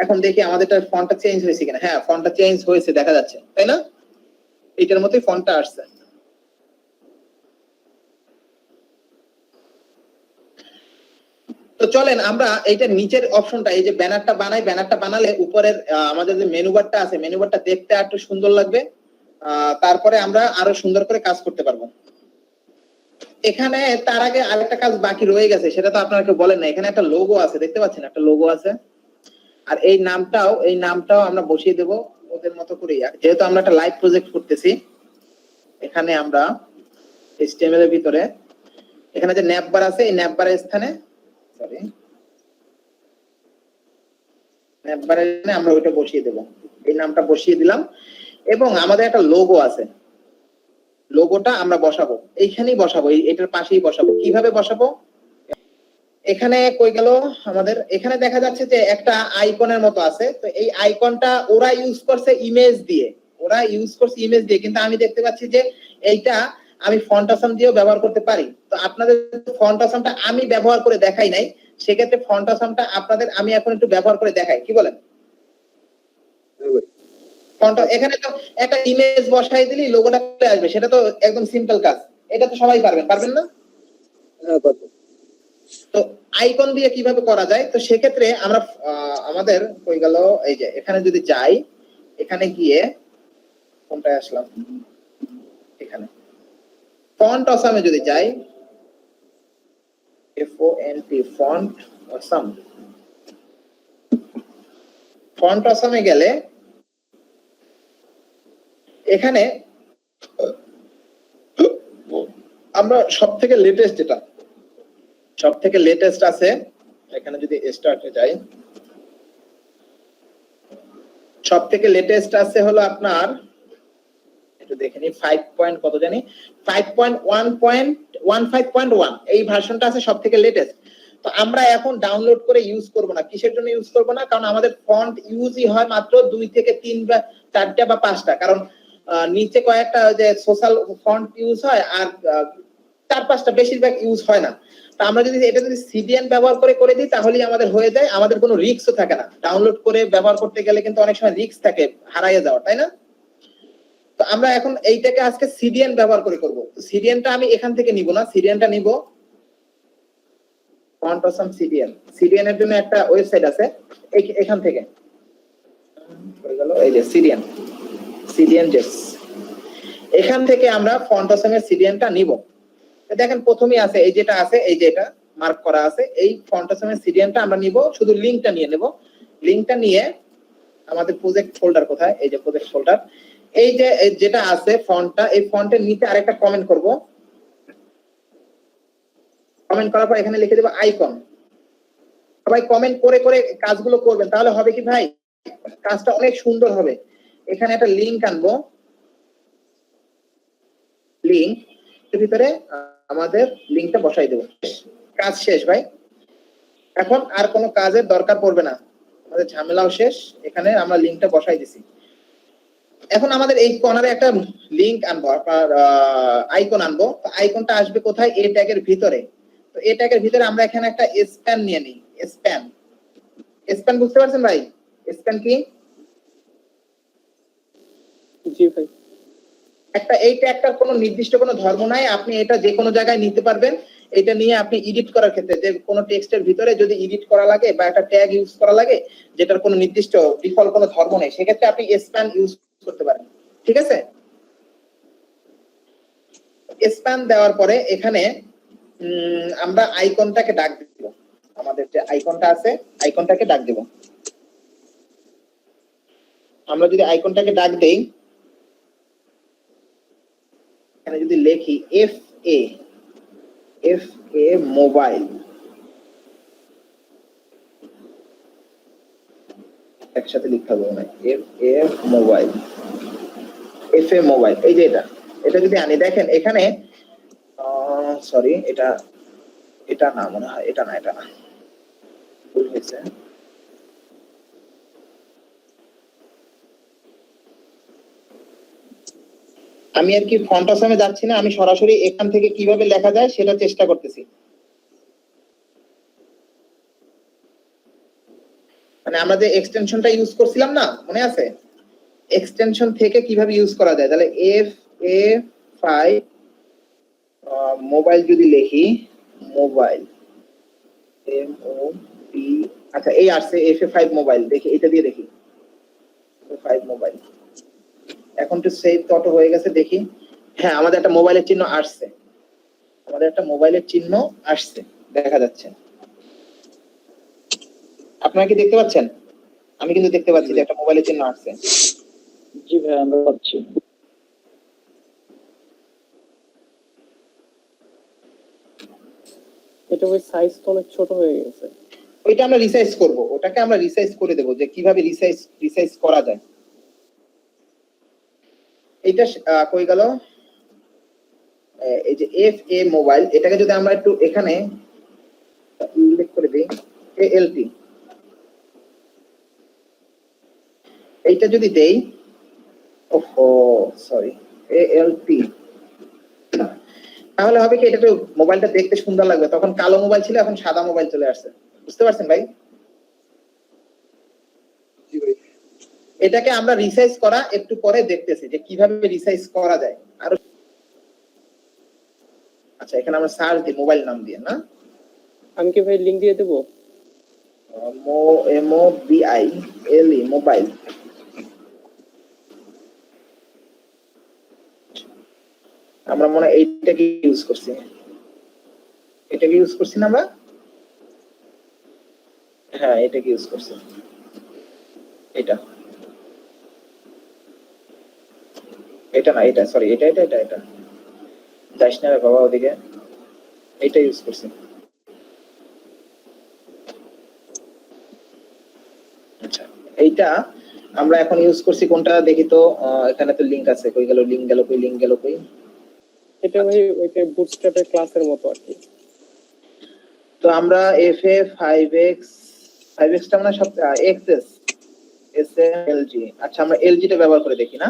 এখন দেখি আমাদেরটা ফন্টটা চেঞ্জ হয়েছে কিনা। হ্যাঁ, ফন্টটা চেঞ্জ হয়েছে, দেখা যাচ্ছে, তাই না? এটার মতোই ফন্টটা আসছে। তো চলেন আমরা এইটা নিচের অপশনটা, এই যে ব্যানারটা বানাই, ব্যানারটা বানালে উপরের আমাদের যে মেনু বারটা আছে, মেনু বারটা দেখতে একটু সুন্দর লাগবে, তারপরে আমরা আরো সুন্দর করে কাজ করতে পারবো। এখানে তার আগে আরেকটা কাজ বাকি রয়ে গেছে, সেটা তো আপনাকে বলেন না। এখানে একটা লোগো আছে, দেখতে পাচ্ছেন একটা লোগো আছে, আর এই নামটাও আমরা বসিয়ে দেব ওদের মতো করেই। যেহেতু আমরা একটা লাইভ প্রজেক্ট করতেছি, এখানে আমরা HTML এর ভিতরে এখানে যে ন্যাপ বার আছে, এই ন্যাপ বারের স্থানে ন্যাপ বারের স্থানে আমরা ওইটা বসিয়ে দেব, এই নামটা বসিয়ে দিলাম। এবং আমাদের একটা লোগো আছে, লোগোটা আমরা বসাবো এইখানেই বসাবো, এটার পাশেই বসাবো। কিভাবে বসাবো? এখানে কই গেল আমাদের, এখানে দেখা যাচ্ছে যে একটা আইকনের মতো আছে, তো এই আইকনটা ওরা ইউজ করছে ইমেজ দিয়ে, কিন্তু আমি দেখতে পাচ্ছি যে এইটা আমি ফন্ট আসাম দিয়েও ব্যবহার করতে পারি। তো আপনাদের ফন্ট আসামটা আমি ব্যবহার করে দেখাই নাই, সেক্ষেত্রে ফন্ট আসামটা আপনাদের আমি এখন একটু ব্যবহার করে দেখাই, কি বলেন? ফন্ট এখানে তো একটা ইমেজ বসাই দিলি লোগোটা চলে আসবে, সেটা তো একদম সিম্পল কাজ, এটা তো সবাই পারবেন না? হ্যাঁ, পারবো। তো আইকন দিয়ে কিভাবে করা যায়, তো সেক্ষেত্রে আমরা আমাদের কই গেল, এই যে এখানে যদি যাই, এখানে গিয়ে কোনটায় আসলাম, এখানে ফন্ট অসামে যদি যাই, FONT ফন্ট অসাম, ফন্ট অসামে গেলে এখানে আমরা সবথেকে লেটেস্ট আছে, এখানে যদি স্টার্টে যাই, সবথেকে লেটেস্ট আছে হলো আপনার, একটু দেখে নি, 5 পয়েন্ট কত জানি, 5.1.15.1 এই ভার্সনটা আছে সবথেকে লেটেস্ট। তো আমরা এখন ডাউনলোড করে ইউজ করব না। কিসের জন্য ইউজ করব না? কারণ আমাদের ফন্ট ইউজই হয় মাত্র 2 থেকে 3 বা 4টা বা 5টা, কারণ নিচে কয়েকটা যে সোশ্যাল ফন্ট ইউজ হয়, আর 4-5টা বেশিরভাগ ইউজ হয় না। তা আমরা যদি এটা সিডিএন ব্যবহার করে দিই তাহলেই আমাদের হয়ে যায়, আমাদের কোনো রিস্কও থাকে না। ডাউনলোড করে ব্যবহার করতে গেলে কিন্তু অনেক সময় রিস্ক থাকে হারাইয়ে যাওয়ার, তাই না? তো আমরা এখন এইটাকে আজকে সিডিএন ব্যবহার করে করব। সিডিএনটা আমি এখান থেকে নিব না, সিডিএনটা নিব ফন্ট অসাম সিডিএন এর জন্য একটা ওয়েবসাইট আছে, এখান থেকে হয়ে গেল, এই যে সিডিএন জেস, এখান থেকে আমরা ফন্ট অসামের সিডিএনটা নিব। দেখেন প্রথমেই আছে, এই যেটা আছে, এই যে এটা মার্ক করা আছে, এই ফন্ট অসামের সিডিএনটা আমরা নিব, শুধু লিংকটা নিয়ে নেব। লিংকটা নিয়ে আমাদের প্রজেক্ট ফোল্ডার কোথায়, এই যে প্রজেক্ট ফোল্ডার, এই যে যেটা আছে ফন্টটা, এই ফন্টের নিচে আরেকটা কমেন্ট করব। কমেন্ট করার পর এখানে লিখে দেব আইকন। সবাই কমেন্ট করে করে কাজগুলো করবেন, তাহলে হবে কি ভাই, কাজটা অনেক সুন্দর হবে। এখানে একটা লিংক আনবো, লিংক এর ভিতরে আমাদের লিংকটা বসাই দেব, কাজ শেষ ভাই। এখন আর কোনো কাজের দরকার পড়বে না, আমাদের ঝামেলাও শেষ। এখানে আমরা লিঙ্কটা বসাই দিছি। এখন আমাদের এই কর্নারে একটা লিঙ্ক আনবো, আপনার আইকন আনবো। তো আইকনটা আসবে কোথায়? এ ট্যাগের ভিতরে। তো এ ট্যাগের ভিতরে আমরা এখানে একটা স্প্যান নিয়ে নিই। স্প্যান, স্প্যান বুঝতে পারছেন ভাই? স্প্যান কি? জি ভাই। এই ট্যাগটার কোনো নির্দিষ্ট কোনো ধর্ম নাই, আপনি এটা যে কোনো জায়গায় নিতে পারবেন। এটা নিয়ে আপনি এডিট করার ক্ষেত্রে, যে কোনো টেক্সটের ভিতরে যদি এডিট করা লাগে বা একটা ট্যাগ ইউজ করা লাগে যেটার কোনো নির্দিষ্ট ডিফল্ট কোনো ধর্ম নেই, সেক্ষেত্রে আপনি স্প্যান ইউজ করতে পারেন। ঠিক আছে? স্প্যান দেওয়ার পরে এখানে আমরা আইকনটাকে ডাক দিব। আমাদের যে আইকনটা আছে আইকনটাকে ডাক দেব। আমরা যদি আইকনটাকে ডাক দেই, এখানে যদি লিখি এফ এ মোবাইল, একসাথে লিখতে হবে না, এফ এ মোবাইল, এই যে এটা যদি আনি, দেখেন এখানে সরি, এটা না, মনে হয় এটা না, ভুল হয়েছে। আমি আর কি ফন্ট আসামে যাচ্ছি না, আমি সরাসরি এখান থেকে কিভাবে লেখা যায় সেটা চেষ্টা করতেছি। মানে আমরা যে এক্সটেনশনটা ইউজ করছিলাম না, মনে আছে? এক্সটেনশন থেকে কিভাবে ইউজ করা যায়, তাহলে এফ এ 5 মোবাইল যদি লিখি, মোবাইল এম ও পি, আচ্ছা এই আসছে এফ এ 5 মোবাইল, দেখি এটা দিয়ে দেখি 5 মোবাইল। এখন তো সেভ অটো হয়ে গেছে, দেখি। হ্যাঁ, আমাদের একটা মোবাইলের চিহ্ন আসছে, দেখা যাচ্ছে। আপনারা কি দেখতে পাচ্ছেন? আমি কিন্তু দেখতে পাচ্ছি যে একটা মোবাইলের চিহ্ন আসছে। জি ভাই, আমরা পাচ্ছি। এটা ওই সাইজ তো অনেক ছোট হয়ে গেছে। ওইটা আমরা রিসাইজ করব, ওটাকে আমরা রিসাইজ করে দেব, যে কিভাবে রিসাইজ করা যায়। এইটা কই গেল? এই যে এফ এ মোবাইল, এটাকে যদি আমরা একটু এখানে উল্লেখ করে দিই, এএলটি, এইটা যদি দেই, ওহো সরি, এএলটি, তাহলে হবে কি, এটা তো মোবাইলটা দেখতে সুন্দর লাগবে। তখন কালো মোবাইল ছিল, এখন সাদা মোবাইল চলে আসছে। বুঝতে পারছেন ভাই? জি ভাই। এটাকে আমরা রিসাইজ করা একটু পরে দেখতেছি যে কিভাবে রিসাইজ করা যায়। আর আচ্ছা, এখানে আমরা সার্চ দিই মোবাইল নাম দিয়ে, না? আমি কি ভাই লিংক দিয়ে দেবো? MOBILE mobile. আমরা মনে হয় এইটাকে ইউজ করছি, না আমরা? হ্যাঁ, এটাকে ইউজ করছি। এটা না, এটা সরি, এটা যাইস না রে বাবা ওদিকে, এটা ইউজ করছি। আচ্ছা, এইটা আমরা এখন ইউজ করছি কোনটা দেখি তো। এখানে তো লিংক আছে, কই গেল লিংক, কই? এটা ভাই ওইটা বুটস্ট্র্যাপের ক্লাসের মতো আর কি। তো আমরা FA 5X টা মানে সব XS SLG। আচ্ছা, আমরা LG টা ব্যবহার করে দেখি, না?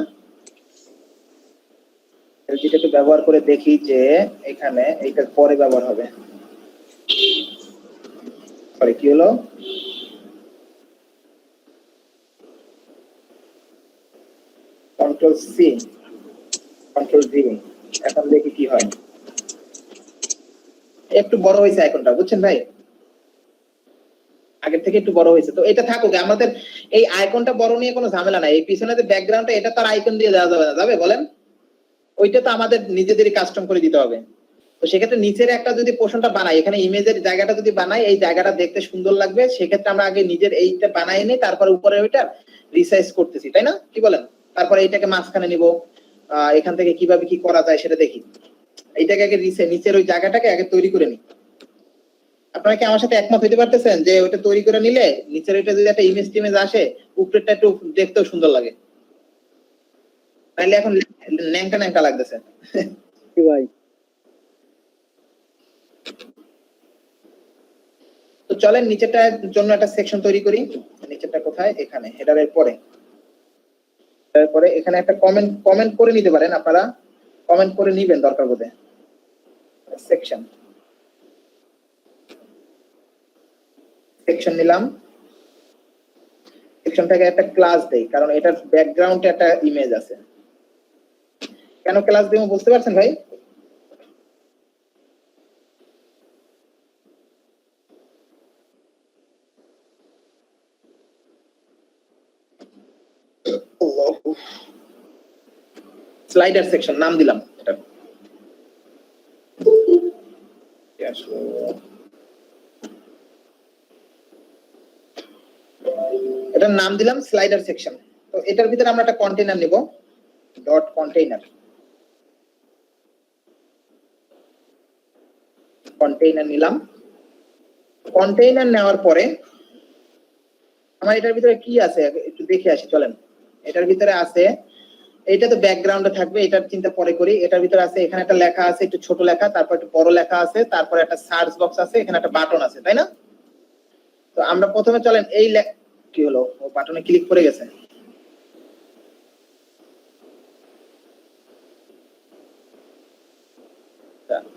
LG টাকে ব্যবহার করে দেখি যে এখানে এইটার পরে ব্যবহার হবে। সরি, কি হলো? Ctrl+C Ctrl+V, এখন দেখি কি হয়। একটু বড় হয়েছে আইকনটা, বুঝছেন ভাই? আগের থেকে একটু বড় হয়েছে। তো এটা থাকুক, আমাদের এই আইকনটা বড় নিয়ে কোনো ঝামেলা নাই। এই পিছনে যে ব্যাকগ্রাউন্ডটা, এটা তার আইকন দিয়ে দেওয়া যাবে না, যাবে বলেন? ওইটা তো আমাদের নিজেদেরই কাস্টম করে দিতে হবে। তো সেক্ষেত্রে নিচের একটা যদি পোর্শনটা বানাই, এখানে ইমেজের জায়গাটা যদি বানাই, এই জায়গাটা দেখতে সুন্দর লাগবে, সেক্ষেত্রে আমরা আগে নিজের এইটা বানাই নিই, তারপরে উপরে ওইটা রিসাইজ করতেছি, তাই না? কি বলেন? তারপরে এইটাকে মাঝখানে নিব, এখান থেকে কিভাবে কি করা যায় সেটা দেখি। এইটাকে আগে নিচের ওই জায়গাটাকে আগে তৈরি করে নিই। আপনারা কি আমার সাথে একমত হইতে পারতেছেন যে ওটা তৈরি করে নিলে নিচের ওইটা যদি একটা ইমেজ আসে, উপরেরটা একটু দেখতেও সুন্দর লাগে? তাইলে এখন ন্যাংটা লাগতেছে। জি ভাই। তো তো চলেন নিচেরটার জন্য একটা সেকশন তৈরি করি। নিচেরটা কোথায়? এখানে হেডারের পরে। তারপরে এখানে একটা কমেন্ট করে নিতে পারেন আপনারা, কমেন্ট করে নিবেন দরকার বোধে। সেকশন নিলাম, সেকশনটাকে একটা ক্লাস দেই কারণ এটার ব্যাকগ্রাউন্ডে একটা ইমেজ আছে। কেন ক্লাস দেবো বুঝতে পারছেন ভাই? স্লাইডার সেকশন নাম দিলাম এটা। এটার নাম দিলাম স্লাইডার সেকশন। তো এটার ভিতরে আমরা একটা কন্টেইনার নিব, ডট কন্টেইনার। কন্টেইনার নিলাম। কন্টেইনার নেওয়ার পরে আমার এটার ভিতরে কি আছে একটু দেখে আসি চলেন। এটার ভিতরে আছে, এটা তো ব্যাকগ্রাউন্ডে থাকবে, এটার চিন্তা পরে করি। এটার ভিতরে আছে, এখানে একটা লেখা আছে, একটু ছোট লেখা, তারপর একটু বড় লেখা আছে, তারপরে একটা সার্চ বক্স আছে, এখানে একটা বাটন আছে, তাই না? তো আমরা প্রথমে চলেন এই কি হলো, ও বাটনে ক্লিক করে গেছে।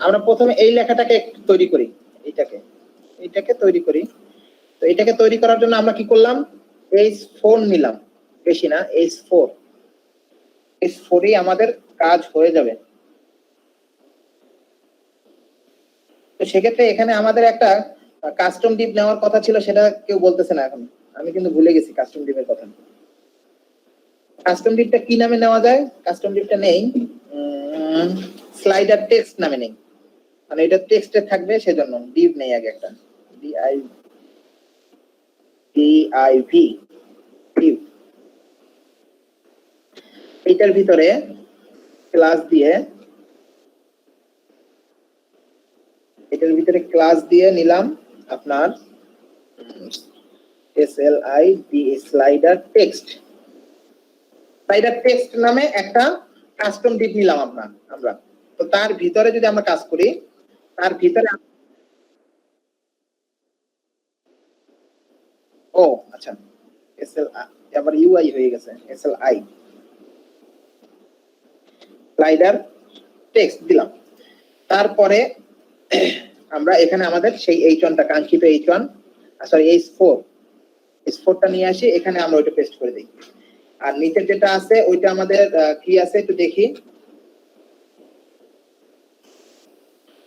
আমরা প্রথমে এই লেখাটাকে তৈরি করি, এইটাকে তৈরি করি। তো এটাকে তৈরি করার জন্য আমরা কি করলাম, H4 নিলাম, বেশি না, H4 আমাদের কাজ হয়ে যাবে। তো সেক্ষেত্রে এখানে আমাদের একটা কাস্টম ডিপ নেওয়ার কথা ছিল, সেটা কেউ বলতেছে না এখন। আমি কিন্তু ভুলে গেছি কাস্টম ডিপের কথা। কাস্টম ডিপটা কি নামে নেওয়া যায়? কাস্টম ডিপটা নেই, স্লাইডার টেক্সট নামে নেই, মানে এটা টেক্সটে থাকবে সেজন্য ডিপ নেই আগে একটা, div ডিপ। এইটার ভিতরে ক্লাস দিয়ে, এটার ভিতরে ক্লাস দিয়ে নিলাম আপনার slid slider text. Slider text নামে একটা কাস্টম ডিপ নিলাম আমরা। তো তার ভিতরে যদি আমরা কাজ করি, তার ভিতরে ও আচ্ছা sli আবার UI হয়ে গেছে, sli স্লাইডার টেক্সট দিলাম। তারপরে আমরা এখানে আমাদের সেই H1টা, কাঙ্ক্ষিত H1 সরি H4টা নিয়ে আসি, এখানে আমরা ওইটা পেস্ট করে দিই। আর নিচে যেটা আছে ওইটা আমাদের কি আছে একটু দেখি,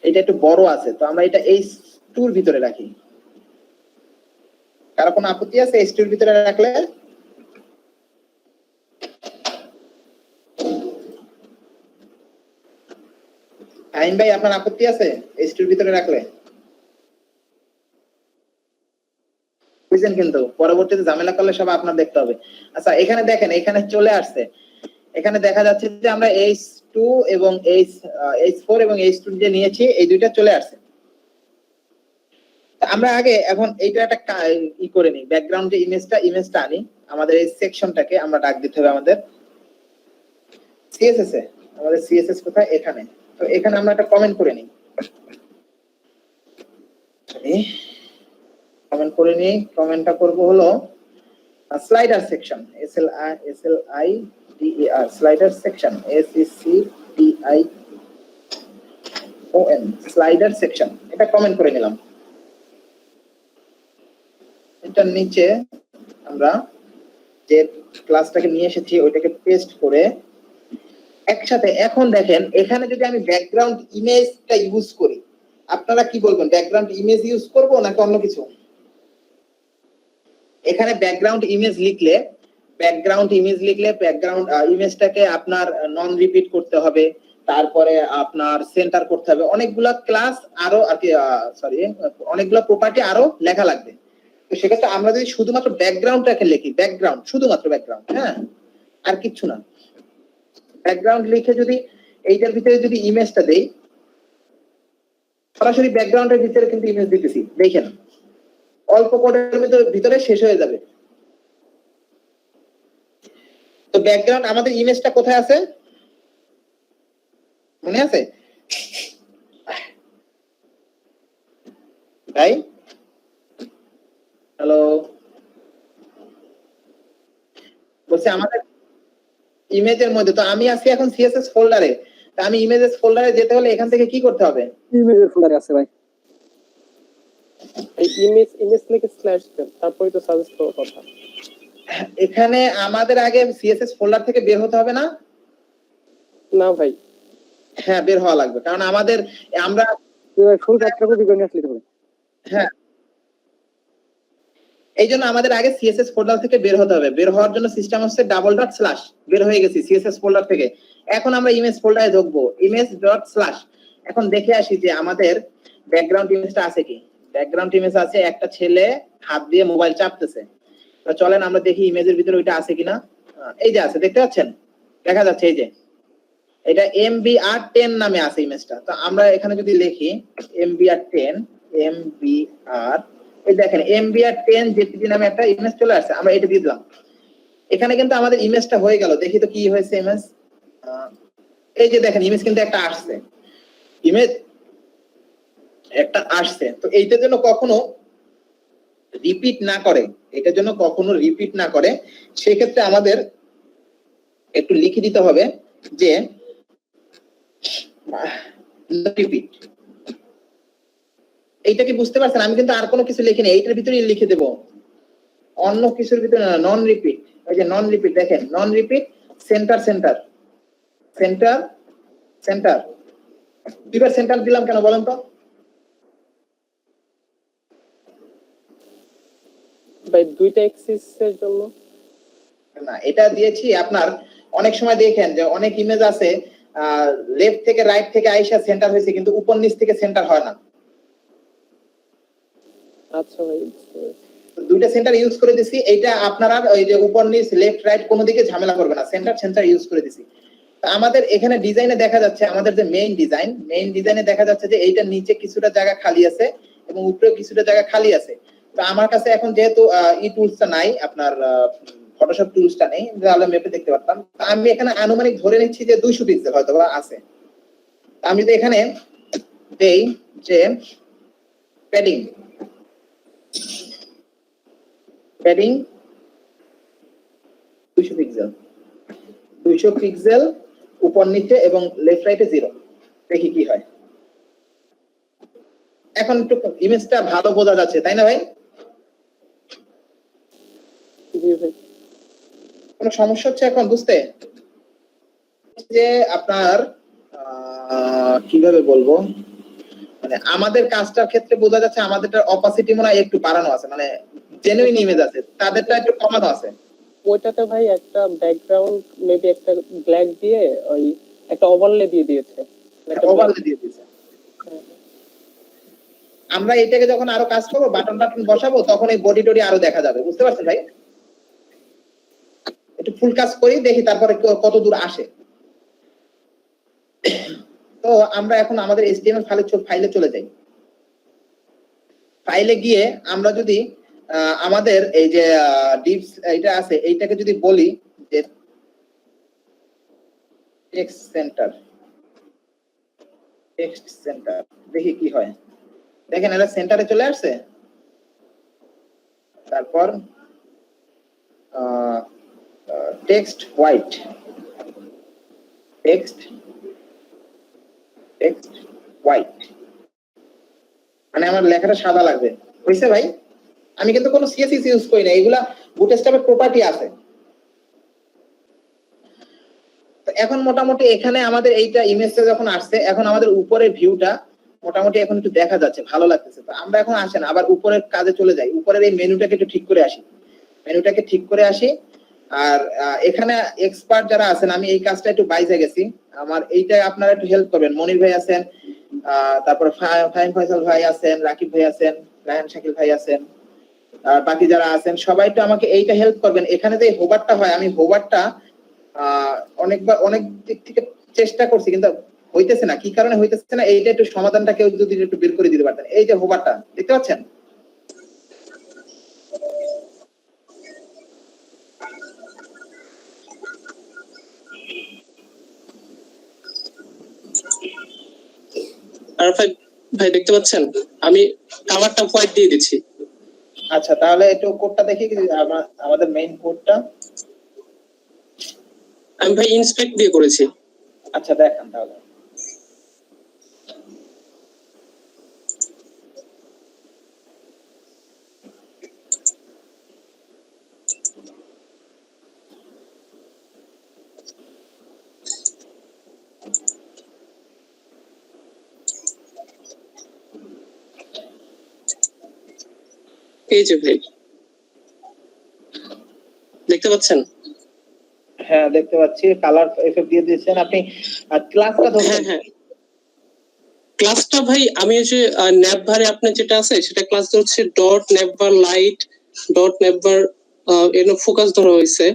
এটা একটু বড় আছে, তো আমরা এটা H2 ভিতরে রাখি। কারো কোনো আপত্তি আছে H2 ভিতরে রাখলে? আইন ভাই আপনার আপত্তি আছে H2 ভিতরে রাখলে? বুঝছেন, কিন্তু পরবর্তীতে ঝামেলা করলে সব আপনার দেখতে হবে। আচ্ছা এখানে দেখেন, এখানে চলে আসছে, এখানে দেখা যাচ্ছে যে আমরা H2 এবং H4 এবং H2 যে নিয়েছি এই দুইটা চলে আসছে। আমরা আগে এখন এইটা একটা ই করে নিই, ব্যাকগ্রাউন্ড যে ইমেজটা আনি, আমাদের এই সেকশনটাকে আমরা ডাক দিতে হবে আমাদের সিএসএস এ। আমাদের সিএসএস কোথায়? এখানে। তো এখানে আমরা একটা কমেন্ট করে নিই, কমেন্টটা করব হলো slider section, SLIDER slider section, SECTION slider section. এটা কমেন্ট করে নিলাম। এটার নিচে আমরা যে ক্লাসটাকে নিয়ে এসেছি ওইটাকে পেস্ট করে একসাথে, এখন দেখেন এখানে যদি আমি ব্যাকগ্রাউন্ড ইমেজটা ইউজ করি, আপনারা কি বলবেন, ব্যাকগ্রাউন্ড ইমেজ ইউজ করব নাকি অন্য কিছু? এখানে ব্যাকগ্রাউন্ড ইমেজ লিখলে ব্যাকগ্রাউন্ড ইমেজটাকে আপনার নন রিপিট করতে হবে, তারপরে আপনার সেন্টার করতে হবে, অনেকগুলা ক্লাস আরো আর কি অনেকগুলা প্রপার্টি আরো লেখা লাগবে। তো সেক্ষেত্রে আমরা যদি শুধুমাত্র ব্যাকগ্রাউন্ডটাকে লিখি, ব্যাকগ্রাউন্ড শুধুমাত্র ব্যাকগ্রাউন্ড, হ্যাঁ আর কিচ্ছু না, ব্যাকগ্রাউন্ড লিখে যদি এইটার ভিতরে যদি ইমেজটা দেই, সরাসরি ব্যাকগ্রাউন্ডের ভিতরে কিন্তু ইমেজ দিতেছি, দেখেন অল্প কোডের ভিতরে শেষ হয়ে যাবে। তো ব্যাকগ্রাউন্ড আমাদের ইমেজটা কোথায় আছে মনে আছে ভাই? বলছে আমাদের ইমেজের মধ্যে, তো আমি আছি এখন সিএসএস ফোল্ডারে, তা আমি ইমেজেস ফোল্ডারে যেতে হলে এখান থেকে কি করতে হবে? ইমেজের ফোল্ডারে আছে ভাই। এই ইমেজ লিখে স্ল্যাশ দেন, তারপরে তো সাজেস্ট করার কথা। এখানে আমাদের আগে সিএসএস ফোল্ডার থেকে বের হতে হবে না? না ভাই, হ্যাঁ, বের হওয়া লাগবে, কারণ আমাদের আমরা ফুল ফ্যাক্টর কপি করে নিয়ে আসলে হবে। হ্যাঁ, এই জন্য আমাদের আগে সিএসএস ফোল্ডার থেকে বের হতে হবে। বের হওয়ার জন্য সিস্টেম হচ্ছে // বের হয়ে গেছি সিএসএস ফোল্ডার থেকে। এখন আমরা ইমেজ ফোল্ডারে ঢুকবো, image./ এখন দেখে আসি যে আমাদের ব্যাকগ্রাউন্ড ইমেজটা আছে কি। ব্যাকগ্রাউন্ড ইমেজ আছে, একটা ছেলে হাত দিয়ে মোবাইল চাপতেছে। তো চলেন আমরা দেখি ইমেজের ভিতরে ওইটা আছে কিনা। এই যে আছে, দেখতে পাচ্ছেন, দেখা যাচ্ছে এই যে এটা MBR10 নামে আছে ইমেজটা। তো আমরা এখানে যদি লিখি MBR10 MBR, এই দেখেন MBR10 জেপিজি নামে একটা ইমেজ চলে আসছে, আমরা এটা দিয়ে দিলাম। এখানে কিন্তু আমাদের ইমেজটা হয়ে গেল। দেখি তো কি হয়েছে ইমেজ। এই যে দেখেন ইমেজ কিন্তু একটা আসছে, ইমেজ একটা আসছে। তো এইটার জন্য কখনো রিপিট না করে, এটার জন্য কখনো রিপিট না করে, সেক্ষেত্রে আমাদের একটু লিখে দিতে হবে যে রিপিট। এইটা কি বুঝতে পারছেন? আমি কিন্তু আর কোনো কিছু লিখিনি, এইটার ভিতরেই লিখে দেব, অন্য কিছুর ভিতরে না। নন রিপিট, ওই যে নন রিপিট, দেখেন non repeat centre centre centre centre. দুইবার সেন্টার দিলাম কেন বলেন তো? ভাই দুইটা এক্সিসের জন্য। না, এটা দিয়েছি আপনার অনেক সময় দেখেন যে অনেক ইমেজ আছে লেফট থেকে রাইট থেকে আইসা সেন্টার হয়েছে, কিন্তু উপর নিচ থেকে সেন্টার হয় না। আচ্ছা ভাই, দুইটা সেন্টার ইউজ করে দিছি। এইটা আপনারা ওই যে উপর নিচ লেফট রাইট কোনো দিকে ঝামেলা করবে না, সেন্টার সেন্টার ইউজ করে দিছি। আমাদের এখানে ডিজাইনে দেখা যাচ্ছে, আমাদের যে মেইন ডিজাইনে দেখা যাচ্ছে যে এইটা নিচে কিছুটা জায়গা খালি আছে এবং উপরে কিছুটা জায়গা খালি আছে। তো আমার কাছে এখন যেহেতু ই টুলসটা নাই, আপনার ফটোশপ টুলসটা নেই, তাহলে মেপে দেখতে পারতাম। আমি এখানে আনুমানিক ধরে নিচ্ছি যে 200 পিক্সেল হয়তো বা আছে। আমি যদি এখানে দেই যে প্যাডিং 200 পিক্সেল উপর নিচে এবং লেফট রাইটে 0, দেখি কি হয়। এখন একটু ইমেজটা ভালো বোঝা যাচ্ছে, তাই না ভাই? জি ভাই। কোনো সমস্যা হচ্ছে এখন বুঝতে? যে আপনার কিভাবে বলবো, মানে আমাদের কাজটার ক্ষেত্রে বোঝা যাচ্ছে আমাদেরটা অপাসিটি মনে হয় একটু বাড়ানো আছে, মানে জেনুইন ইমেজ আছে, তাদেরটা একটু কমানো আছে। ওইটাতে ভাই একটা ব্যাকগ্রাউন্ড মেবি একটা ব্ল্যাক দিয়ে ওই একটা ওভারলে দিয়ে দিয়েছে। ওভারলে দিয়ে দিয়েছে। আমরা এটাকে যখন আরো কাজ করবো, বাটন বসাবো, তখন এই বডি টডি আরো দেখা যাবে, বুঝতে পারছেন ভাই? একটু ফুল কাজ করি, দেখি তারপরে কত দূর আসে। তো আমরা এখন আমাদের HTML ফাইলে চলে যাই। ফাইলে গিয়ে আমরা যদি আমাদের এই যে ডিপস এটা আছে, এইটাকে যদি বলি যে টেক্সট সেন্টার, দেখি কি হয়। দেখেন এটা সেন্টারে চলে আসছে। তারপর টেক্সট হোয়াইট, মানে আমার লেখাটা সাদা লাগবে, বুঝছে ভাই? আমি কিন্তু কোনো সিএসএস ইউজ করি না, এগুলা বুটস্ট্র্যাপের প্রপার্টি আছে। তো এখন মোটামুটি এখানে আমাদের এইটা ইমেজটা যখন আসছে, এখন আমাদের উপরের ভিউটা মোটামুটি এখন একটু দেখা যাচ্ছে, ভালো লাগতেছে। তো আমরা এখন আসেন আবার উপরের কাজে চলে যাই, উপরের এই মেনুটাকে একটু ঠিক করে আসি। আর এখানে এক্সপার্ট যারা আছেন, আমি এই কাজটা একটু বাইজে গেছি, আমার এইটা আপনারা একটু হেল্প করবেন। মনির ভাই আছেন, তারপরে ফাহিম ফয়সাল ভাই আছেন, রাকিব ভাই আছেন, রায়হান শাকিল ভাই আছেন, আর বাকি যারা আছেন সবাই একটু আমাকে এইটা হেল্প করবেন। এখানে যে হোভারটা হয়, আমি হোভারটা অনেক দিক থেকে চেষ্টা করছি, কিন্তু হইতেছে না। কি কারণে হইতেছে না, এইটা একটু সমাধানটা কেউ যদি একটু বের করে দিতে পারতেন। এই যে হোভারটা দেখতে পাচ্ছেন, আর ভাই দেখতে পাচ্ছেন আমি কাভারটা হোয়াইট দিয়ে দিচ্ছি। আচ্ছা, তাহলে একটু কোডটা দেখি, আমাদের মেইন কোডটা আমি ভাই ইন্সপেক্ট দিয়ে করেছি। আচ্ছা দেখান তাহলে। এই যে ভাই দেখতে পাচ্ছেন? হ্যাঁ দেখতে পাচ্ছি, কালার এফেক্ট দিয়ে দিয়েছেন আপনি। ক্লাসটা হ্যাঁ ধরছেন? হ্যাঁ, ক্লাসটা ভাই আমি ওই যে ন্যাপভারে আপনার যেটা আছে সেটা ক্লাস ধরছে ডট ন্যাপভার লাইট ডট ন্যাপভার এর ফোকাস ধরা হয়েছে।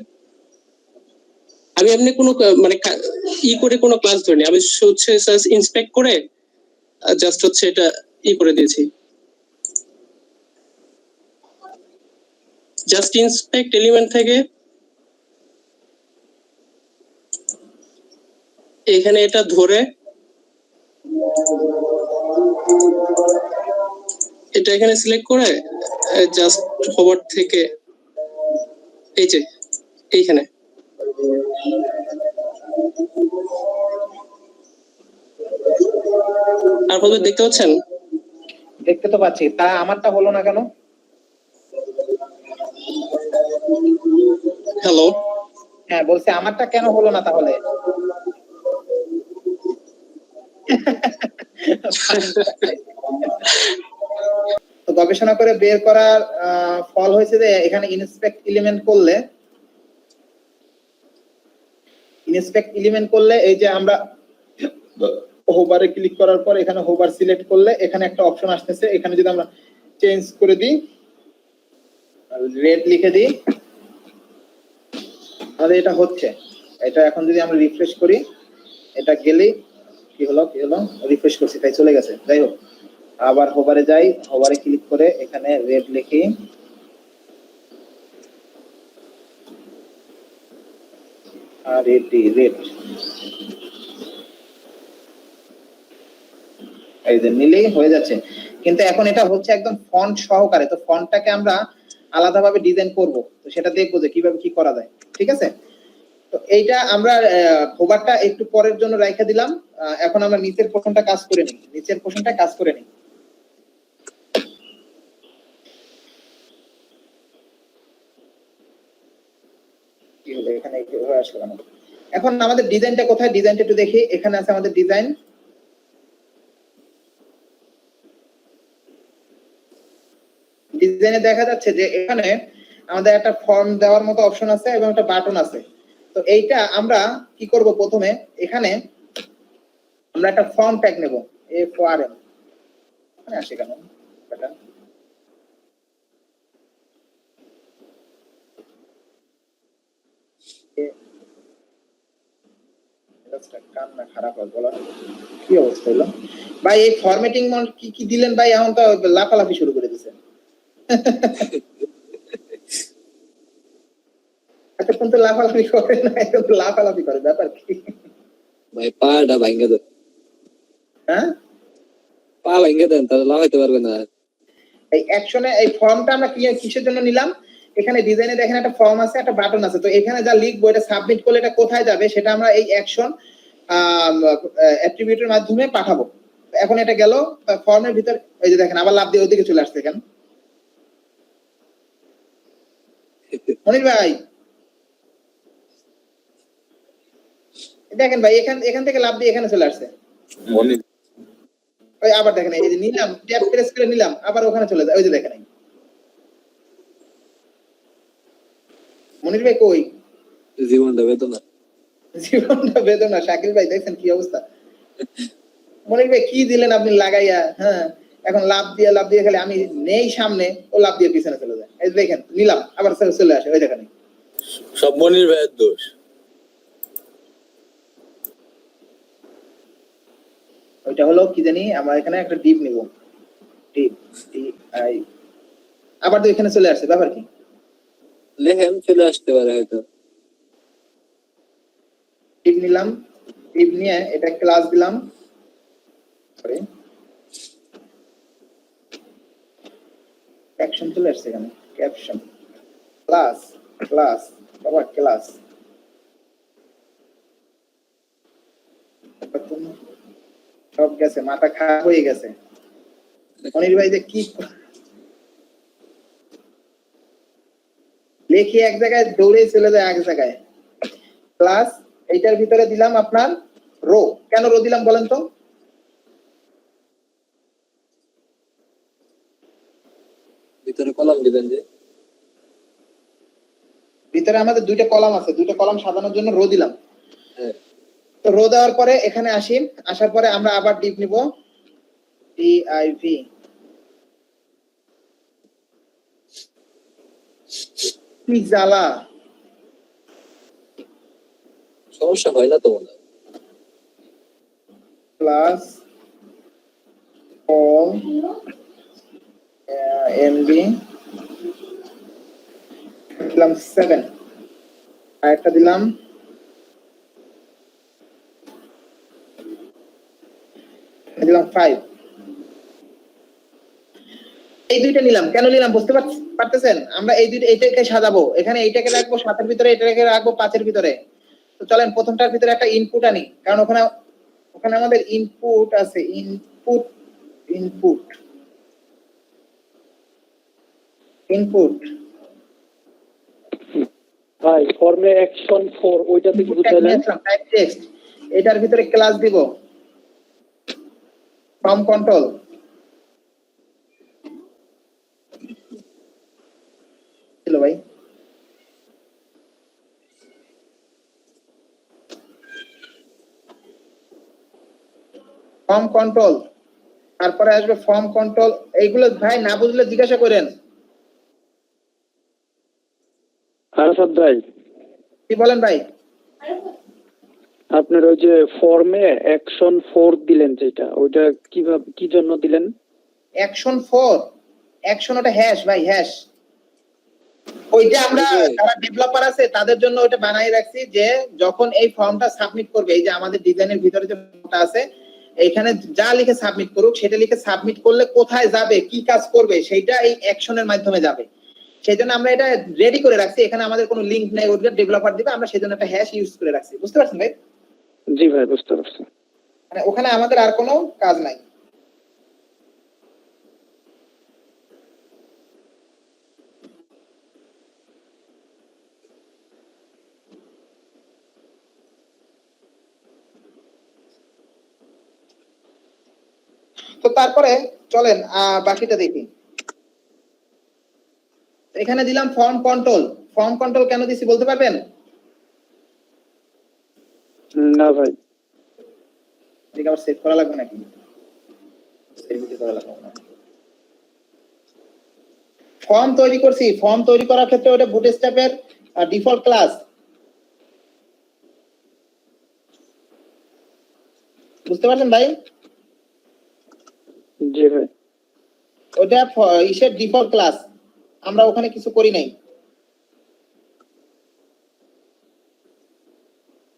আমি এমনি কোনো মানে করে কোনো ক্লাস ধরিনি, আমি হচ্ছে ইন্সপেক্ট করে জাস্ট হচ্ছে এটা করে দিয়েছি। জাস্ট ইন্সপেক্ট এলিমেন্ট থেকে এখানে এটা ধরে এটা এখানে সিলেক্ট করে জাস্ট হোভার থেকে এই যে এইখানে তারপর দেখতে পাচ্ছেন? দেখতে তো পাচ্ছি, তা আমারটা হলো না কেন? হ্যালো, হ্যাঁ বলছি আমারটা কেন হলো না তাহলে? তো গবেষণা করে বের করার ফল হয়েছে যে এখানে ইন্সপেক্ট এলিমেন্ট করলে এই যে আমরা হোভারে ক্লিক করার পর এখানে হোভার সিলেক্ট করলে এখানে একটা অপশন আসতেছে, এখানে যদি আমরা চেঞ্জ করে দিই, রেড লিখে দিই, তাহলে এটা হচ্ছে। এটা এখন যদি আমরা রিফ্রেশ করি, এটা গেলেই কি হলো রিফ্রেশ করছি তাই চলে গেছে। যাই হোক, আবার হোভারে যাই, হোভারে ক্লিক করে এখানে রেড লিখি, আর রেড এই যে নিলেই হয়ে যাচ্ছে। কিন্তু এখন এটা হচ্ছে একদম ফন্ট সহকারে, তো ফন্টটাকে আমরা আলাদাভাবে ডিজাইন করব, তো সেটা দেখবো যে কিভাবে কি করা যায়। ঠিক আছে, তো এইটা আমরা হোভারটা একটু পরের জন্য রাইখা দিলাম। এখন আমরা নিচের পোর্শনটা কাজ করে নিই। কি হলো এখানে হয়ে আসলো কেন? এখন আমাদের ডিজাইনটা কোথায়? ডিজাইনটা একটু দেখি, এখানে আছে আমাদের ডিজাইন। ডিজাইনে দেখা যাচ্ছে যে এখানে আমাদের একটা ফর্ম দেওয়ার মতো অপশন আছে এবং একটা বাটন আছে। তো এইটা আমরা কি করব, প্রথমে এখানে আমরা একটা ফর্ম ট্যাগ নেব, FRM মানে আসে কেন এটা কান্না খারাপ হয় বলা, কি অবস্থা হলো ভাই? এই ফরম্যাটিং কি কি দিলেন ভাই? এখন তো লাফালাফি শুরু করে দিয়েছে। এতক্ষণ তো লাফালাফি করে না, এখন তো লাফালাফি করে, ব্যাপার কি? ভাই পাটা ভাঙ্গা দেন, হ্যাঁ পা ভাঙ্গা দেন, তাহলে লাগাইতে পারবে না। এই অ্যাকশনে এই ফর্মটা আমরা কিসের জন্য নিলাম? এখানে ডিজাইনে দেখেন একটা ফর্ম আছে, একটা বাটন আছে, তো এখানে যা লিখবো এটা সাবমিট করলে এটা কোথায় যাবে সেটা আমরা এই অ্যাকশন অ্যাট্রিবিউটের মাধ্যমে পাঠাবো। এখন এটা গেল ফর্মের ভিতর, এই যে দেখেন আবার লাভ দিয়ে ওদিকে চলে আসছে কেন মনির ভাই? দেখেন ভাই এখান থেকে লাভ দিয়ে এখানে চলে আসছে। ওই আবার দেখেন এই যে নিলাম, ট্যাব প্রেস করে নিলাম, আবার ওখানে চলে যায়, ওই যে দেখেন মনির ভাই কই? জীবনটা বেদনা। শাকিল ভাই দেখছেন কি অবস্থা? মনির ভাই কি দিলেন আপনি লাগাইয়া? হ্যাঁ এখন লাভ দিয়ে খেলে আমি নেই সামনে, ও লাভ দিয়ে পিছনে চলে যায়। এই দেখেন নিলাম, আবার চলে আসে, ওই দেখেন সব মনির ভাইয়ের দোষ। ওইটা হলো কি জানি, আমরা এখানে একটা ডিপ নিব, ডিপ DI, আবার তো এখানে চলে আসছে, ব্যাপার কি? লেহেম চলে আসতে পারে হয়তো। ডিপ নিলাম, ডিপ নিয়ে এটা ক্লাস দিলাম, সরি অ্যাকশন চলে আসছে এখানে, ক্যাপশন ক্লাস বাবা ক্লাস সব গেছে, মাথা খারাপ হয়ে গেছে। মনির ভাই যে কি লেখি এক জায়গায় দৌড়ে চলে যায় এক জায়গায়। প্লাস এইটার ভিতরে দিলাম আপনার রো। কেন রো দিলাম বলেন তো? ভিতরে কলাম দিবেন যে, ভিতরে আমাদের দুইটা কলাম আছে, দুইটা কলাম সাজানোর জন্য রো দিলাম। হ্যাঁ তো রো দেওয়ার পরে এখানে আসি, আসার পরে আমরা আবার ডিভ নিব, div। কি জ্বালা, সমস্যা হয় না তো মনে হয়। প্লাস all mb দিলাম 7, আর একটা দিলাম দিলাম 5। এই দুইটা নিলাম, কেন নিলাম বুঝতে পারতেছেন? আমরা এই দুইটা এইটাকে সাজাবো, এখানে এইটাকে রাখবো 7 এর ভিতরে, এটাকে রাখবো 5 এর ভিতরে। তো চলেন প্রথমটার ভিতরে একটা ইনপুট আনি, কারণ ওখানে আমাদের ইনপুট আছে, ইনপুট ভাই ফর্মে অ্যাকশন 4 ওইটাতে কি বুঝাইলেন? টাইপ টেক্সট, এটার ভিতরে ক্লাস দিব ফর্ম কন্ট্রোল। চলো ভাই, ফর্ম কন্ট্রোল, তারপরে আসবে ফর্ম কন্ট্রোল। এইগুলো ভাই না বুঝলে জিজ্ঞাসা করেন। আরাফাত ভাই, কি বলেন ভাই? আপনার ওই যে ফর্মে অ্যাকশন 4 দিলেন যেটা, ওইটা কিভাবে কি জন্য দিলেন? অ্যাকশন 4, অ্যাকশন ওটা হ্যাশ ভাই, হ্যাশ। ওইটা আমরা যারা ডেভেলপার আছে তাদের জন্য ওটা বানাই রাখছি, যে যখন এই ফর্মটা সাবমিট করবে, এই যে আমাদের ডিজাইনের ভিতরে যে ফর্মটা আছে, এইখানে যা লিখে সাবমিট করুক, সেটা লিখে সাবমিট করলে কোথায় যাবে, কি কাজ করবে, সেইটা এই অ্যাকশনের মাধ্যমে যাবে। সেই জন্য আমরা এটা রেডি করে রাখছি, এখানে আমাদের কোনো লিংক নাই, ওটা ডেভেলপার দিবে, আমরা সেই জন্য একটা হ্যাশ ইউজ করে রাখছি। বুঝতে পারছেন ভাই? জি ভাই বুঝতে পারছি। মানে ওখানে আমাদের আর কোনো কাজ নাই। তো তারপরে চলেন বাকিটা দেখি। এখানে দিলাম ফর্ম কন্ট্রোল। ফর্ম কন্ট্রোল কেন দিছি বলতে পারবেন? না ভাই, এদিকে আবার সেভ করা লাগবে নাকি? সেভ করা লাগবে না। ফর্ম তৈরি করছি, ফর্ম তৈরি করার ক্ষেত্রে ওটা বুটস্ট্র্যাপের ডিফল্ট ক্লাস। বুঝতে পারছেন ভাই? জি ভাই। ওটা ইসের ডিফল্ট ক্লাস, আমরা ওখানে কিছু করি নাই,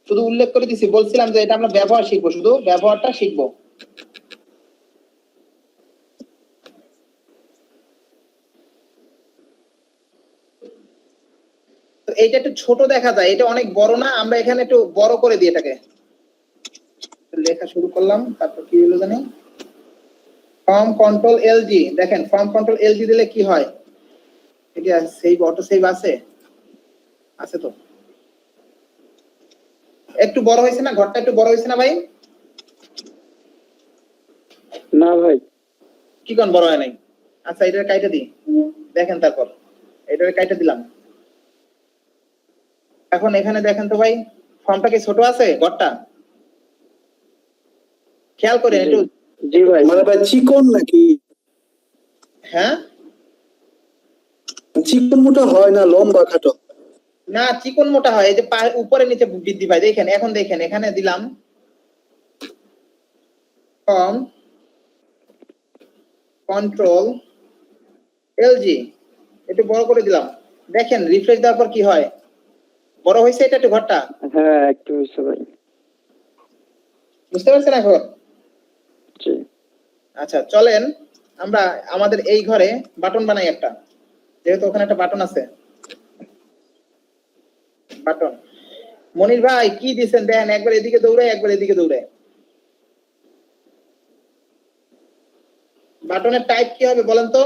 শুধু উল্লেখ করে দিছি। বলছিলাম যে এটা আমরা ব্যবহার শিখবো, শুধু ব্যবহারটা শিখবো। তো এইটা একটু ছোট দেখা যায়, এটা অনেক বড় না, আমরা এখানে একটু বড় করে দিই এটাকে। লেখা শুরু করলাম, তারপর কি হলো জানি, ফর্ম কন্ট্রোল এলজি। দেখেন ফর্ম কন্ট্রোল এলজি দিলে কি হয়, এটা সেভ, অটো সেভ আছে তো। একটু বড় হয়েছে না ঘরটা, একটু বড় হয়েছে না ভাই? না ভাই, কি কোন বড় হয় নাই? আচ্ছা এটার কাইটা দিই, দেখেন তারপর এটার কাইটা দিলাম। এখন এখানে দেখেন তো ভাই, ফর্মটা কি ছোট আছে ঘরটা? খেয়াল করেন একটু। জি ভাই। মানে ভাই চিকন নাকি? হ্যাঁ, চিকন মোটা হয় না লম্বা খাটো? না চিকন মোটা হয়, এই যে উপরে নিচে বৃদ্ধি পায়। দেখেন এখন, দেখেন এখানে দিলাম ফর্ম কন্ট্রোল এলজি, একটু বড় করে দিলাম। দেখেন রিফ্রেশ দেওয়ার পর কি হয়, বড় হয়েছে এটা একটু ঘরটা। হ্যাঁ একটু হয়েছে ভাই। বুঝতে পারছেন এখন? জি। আচ্ছা চলেন আমরা আমাদের এই ঘরে বাটন বানাই একটা, যেহেতু ওখানে একটা বাটন আছে। বাটন, মনির ভাই কি দিচ্ছেন দেখেন, একবার এদিকে দৌড়ায় একবার এদিকে দৌড়ায়। বাটনের টাইপ কি হবে বলেন তো?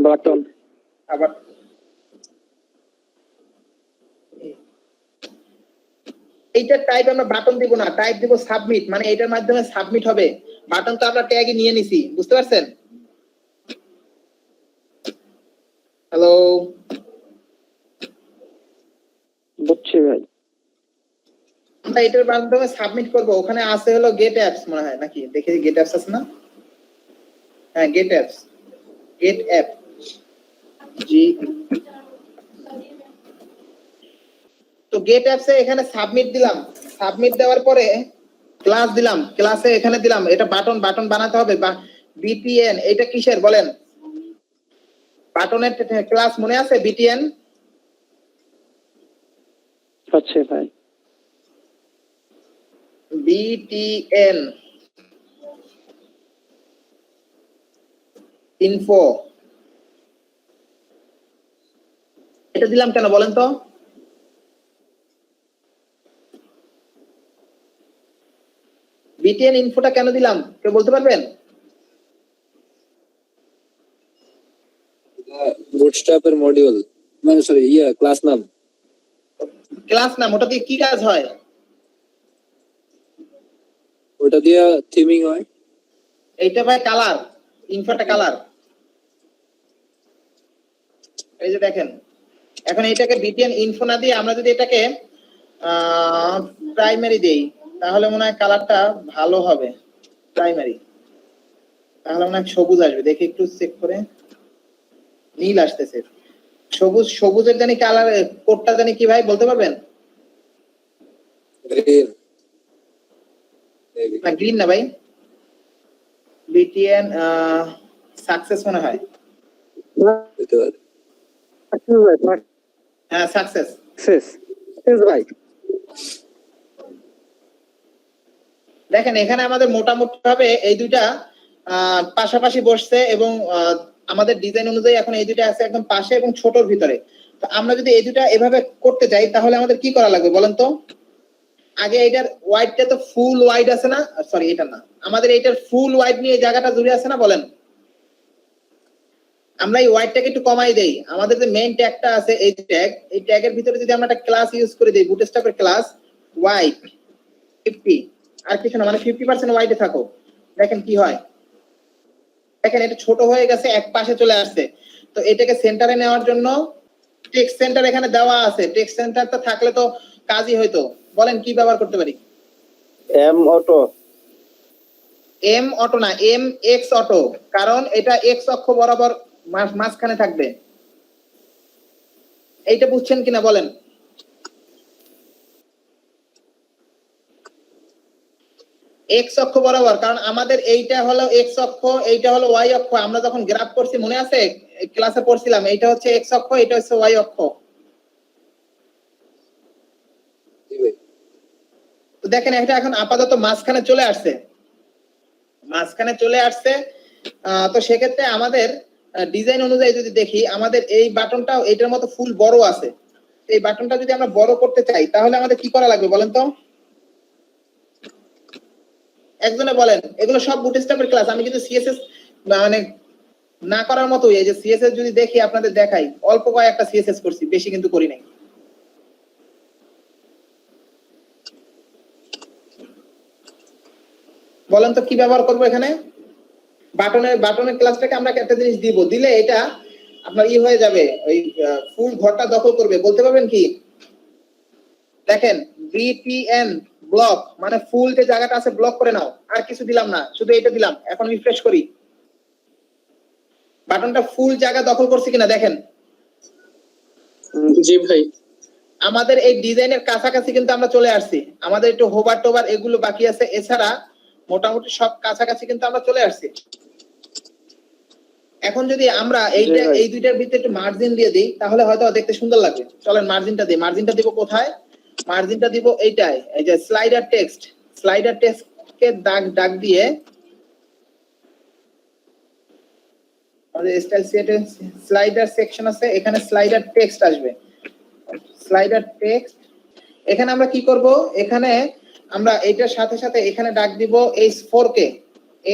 বাটন। আবার এইটার টাইপ আমরা বাটন দিব না, টাইপ দিব সাবমিট, মানে এটার মাধ্যমে সাবমিট হবে। বাটন তো আমরা ট্যাগে নিয়ে নিছি, বুঝতে পারছেন? হ্যালো, বুঝছি ভাই। আমরা এটার মাধ্যমে সাবমিট করব। ওখানে আছে হলো গেট অ্যাপস মনে হয়, নাকি দেখি গেট অ্যাপস আছে না? হ্যাঁ, গেট অ্যাপস, গেট অ্যাপ জি। তো গেট অ্যাপসে এখানে সাবমিট দিলাম, সাবমিট দেওয়ার পরে ক্লাস দিলাম, ক্লাসে এখানে দিলাম এটা বাটন, বাটন বানাতে হবে বা বিটিএন। এটা কিসের বলেন? বাটনের ক্লাস মনে আছে? বিটিএন আছে ভাই। বিটিএন ইনফো, এটা দিলাম কেন বলেন তো? বিটিএন ইনফোটা কেন দিলাম কেউ বলতে পারবেন? বুটস্ট্র্যাপের মডিউল, মানে সরি ক্লাস নাম। ক্লাস নাম, ওটা দিয়ে কি কাজ হয়? ওটা দিয়ে থিমিং হয়। এইটা ভাই কালার, ইনফোটা কালার। এই যে দেখেন, এখন এটাকে বিটিএন ইনফো না দিয়ে আমরা যদি এটাকে প্রাইমারি দেই তাহলে মনে হয় কালারটা ভালো হবে। প্রাইমারি তাহলে মনে হয় সবুজ আসবে, দেখি একটু চেক করে। নীল আসতেছে, সবুজ, সবুজের জানি কালার কোডটা জানি কি ভাই বলতে পারবেন? গ্রিন, না গ্রিন না ভাই, বিটিএন সাকসেস মনে হয়। হতে পারে। হ্যাঁ সাকসেস। ভাই দেখেন এখানে আমাদের মোটামুটি ভাবে এই দুইটা পাশাপাশি বসছে এবং আমাদের ডিজাইন অনুযায়ী এখন এই দুইটা আছে একদম পাশে এবং ছোটর ভিতরে। তো আমরা যদি এই দুইটা এভাবে করতে চাই তাহলে আমাদের কি করা লাগবে বলেন তো? আগে এটার ওয়াইডটা তো ফুল ওয়াইড আছে না, সরি এটা না, আমাদের এটার ফুল ওয়াইড নিয়ে এই জায়গাটা জুড়ে আছে না বলেন? আমরা এই ওয়াইডটাকে একটু কমাই দেই। আমাদের যে মেইন ট্যাগটা আছে এই ট্যাগ, এই ট্যাগের ভিতরে যদি আমরা একটা ক্লাস ইউজ করে দেই, বুটস্ট্র্যাপের ক্লাস ওয়াইড 50 আর কিছু না, মানে 50% ওয়াইডে থাকো, দেখেন কি হয়। দেখেন এটা ছোট হয়ে গেছে, এক পাশে চলে আসছে। তো এটাকে সেন্টারে নেওয়ার জন্য টেক্সট সেন্টার এখানে দেওয়া আছে। টেক্সট সেন্টারটা থাকলে তো কাজই হইতো। বলেন কি ব্যবহার করতে পারি? M auto. এম অটো না, এম এক্স অটো, কারণ এটা এক্স অক্ষ বরাবর মাঝখানে থাকবে। এইটা বুঝছেন কিনা বলেন? এক্স অক্ষ বরাবর, কারণ আমাদের এইটা হলো এক্স অক্ষ, এইটা হলো ওয়াই অক্ষ। আমরা যখন গ্রাফ করছি মনে আছে, ক্লাসে পড়ছিলাম, এইটা হচ্ছে এক্স অক্ষ, এটা হচ্ছে ওয়াই অক্ষ। তো দেখেন এটা এখন আপাতত মাঝখানে চলে আসছে, মাঝখানে চলে আসছে। তো সেক্ষেত্রে আমাদের ডিজাইন অনুযায়ী যদি দেখি, আমাদের এই বাটনটাও এটার মতো ফুল বড় আছে। এই বাটনটা যদি আমরা বড় করতে চাই তাহলে আমাদের কি করা লাগবে বলেন তো? একজনে বলেন। এগুলো সব বুটস্ট্র্যাপের ক্লাস, আমি কিন্তু সিএসএস মানে না করার মতো, এই যে সিএসএস যদি দেখি আপনাদের দেখাই, অল্প কয়েকটা সিএসএস করছি, বেশি কিন্তু করি নাই। বলেন তো কি ব্যবহার করব এখানে? বাটনের ক্লাসটাকে আমরা একটা জিনিস দিব, দিলে এটা আপনার হয়ে যাবে, ওই ফুল ঘরটা দখল করবে। বলতে পারবেন কি? দেখেন বিটিএন ব্লক মানে ফুল যে জায়গাটা আছে ব্লক করে নাও, আর কিছু দিলাম না, শুধু এটা দিলাম। এখন রিফ্রেশ করি, বাটনটা ফুল জায়গা দখল করছে কিনা দেখেন। জি ভাই, আমাদের এই ডিজাইনের কাছাকাছি কিন্তু আমরা চলে আসছি। আমাদের একটু হোভার টোভার এগুলো বাকি আছে, এছাড়া মোটামুটি সব কাছাকাছি কিন্তু আমরা চলে আসছি। এখন যদি আমরা এইটা এই দুইটার ভিতরে একটু মার্জিন দিয়ে দিই তাহলে হয়তো দেখতে সুন্দর লাগবে। চলেন মার্জিনটা দিই। মার্জিনটা দিব কোথায়? মার্জিনটা দিব এইটাই, এই যে স্লাইডার টেক্সট। স্লাইডার টেক্সটকে দাগ দিয়ে আমাদের স্টাইল সিটে স্লাইডার সেকশন আছে, এখানে স্লাইডার টেক্সট আসবে। স্লাইডার টেক্সট, এখানে আমরা কি করব? এখানে আমরা এটার সাথে সাথে এখানে ডাক দিব h4 কে।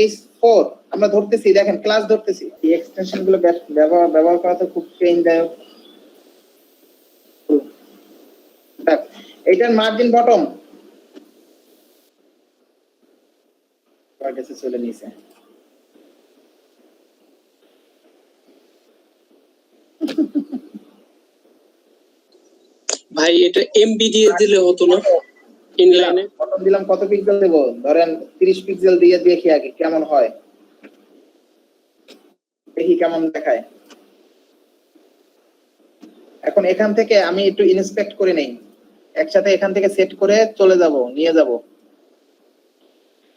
h4 আমরা ধরতেছি, দেখেন ক্লাস ধরতেছি। এই এক্সটেনশন গুলো ব্যবহার করা তো খুব পেইনদায়ক। দেখ এটার মার্জিন বটম কাছে চলে নিছে। ভাই এটা এমবি দিয়ে দিলে হতো না ইনলাইনে? বটম দিলাম, কত পিক্সেল দেব? ধরেন 30 পিক্সেল দিয়ে দেখি আগে কেমন হয়, দেখি কেমন দেখায়। এখন এখান থেকে আমি একটু ইন্সপেক্ট করে নেই, একসাথে এখান থেকে সেট করে চলে যাব, নিয়ে যাব।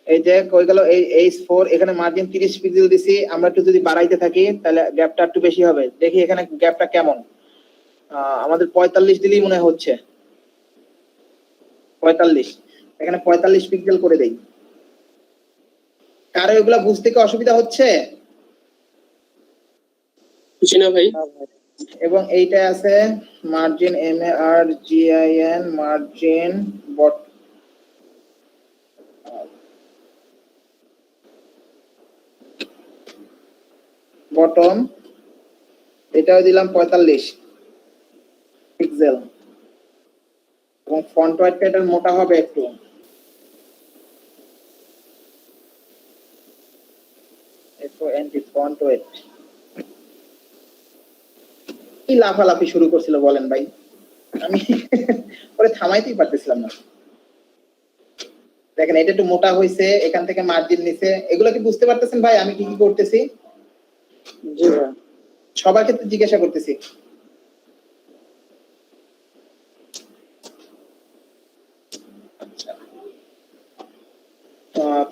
এই যে কই গেল এই h4, এখানে মার্জিন 30 পিক্সেল দিছি। আমরা একটু যদি বাড়াইতে থাকি তাহলে গ্যাপটা একটু বেশি হবে। দেখি এখানে গ্যাপটা কেমন। আমাদের 45 দিলেই মনে হচ্ছে 45, এখানে 45 পিক্সেল করে দেই। কারো এগুলা বুঝতে কি অসুবিধা হচ্ছে? জি না ভাই। এবং এইটা আছে মার্জিন MARGIN মার্জিন বটম, এটাও দিলাম 45 পিক্সেল। এবং ফন্ট ওয়েটটা এটার মোটা হবে একটু। ফন্ট ওয়েট কি লাফালাফি শুরু করছিল বলেন ভাই, আমি পরে থামাইতেই পারতেছিলাম না। দেখেন এটা একটু মোটা হয়েছে, এখান থেকে মার্জিন নিছে। এগুলো কি বুঝতে পারতেছেন ভাই আমি কি কি করতেছি? জি ভাই। সবার ক্ষেত্রে জিজ্ঞাসা করতেছি।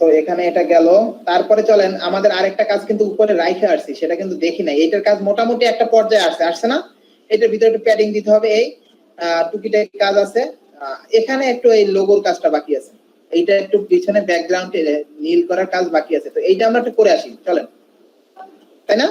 তো এখানে এটা গেল। তারপরে চলেন আমাদের আরেকটা কাজ কিন্তু উপরে রাইখে আসছি, সেটা কিন্তু দেখি নাই। এটার কাজ মোটামুটি একটা পর্যায়ে আসছে না? এটার ভিতরে একটু প্যাডিং দিতে হবে, এই টুকিটাকি কাজ আছে। এখানে একটু এই লোগোর কাজটা বাকি আছে, এইটা একটু পিছনে ব্যাকগ্রাউন্ডে নীল করার কাজ বাকি আছে। তো এইটা আমরা একটু করে আসি চলেন, তাই না?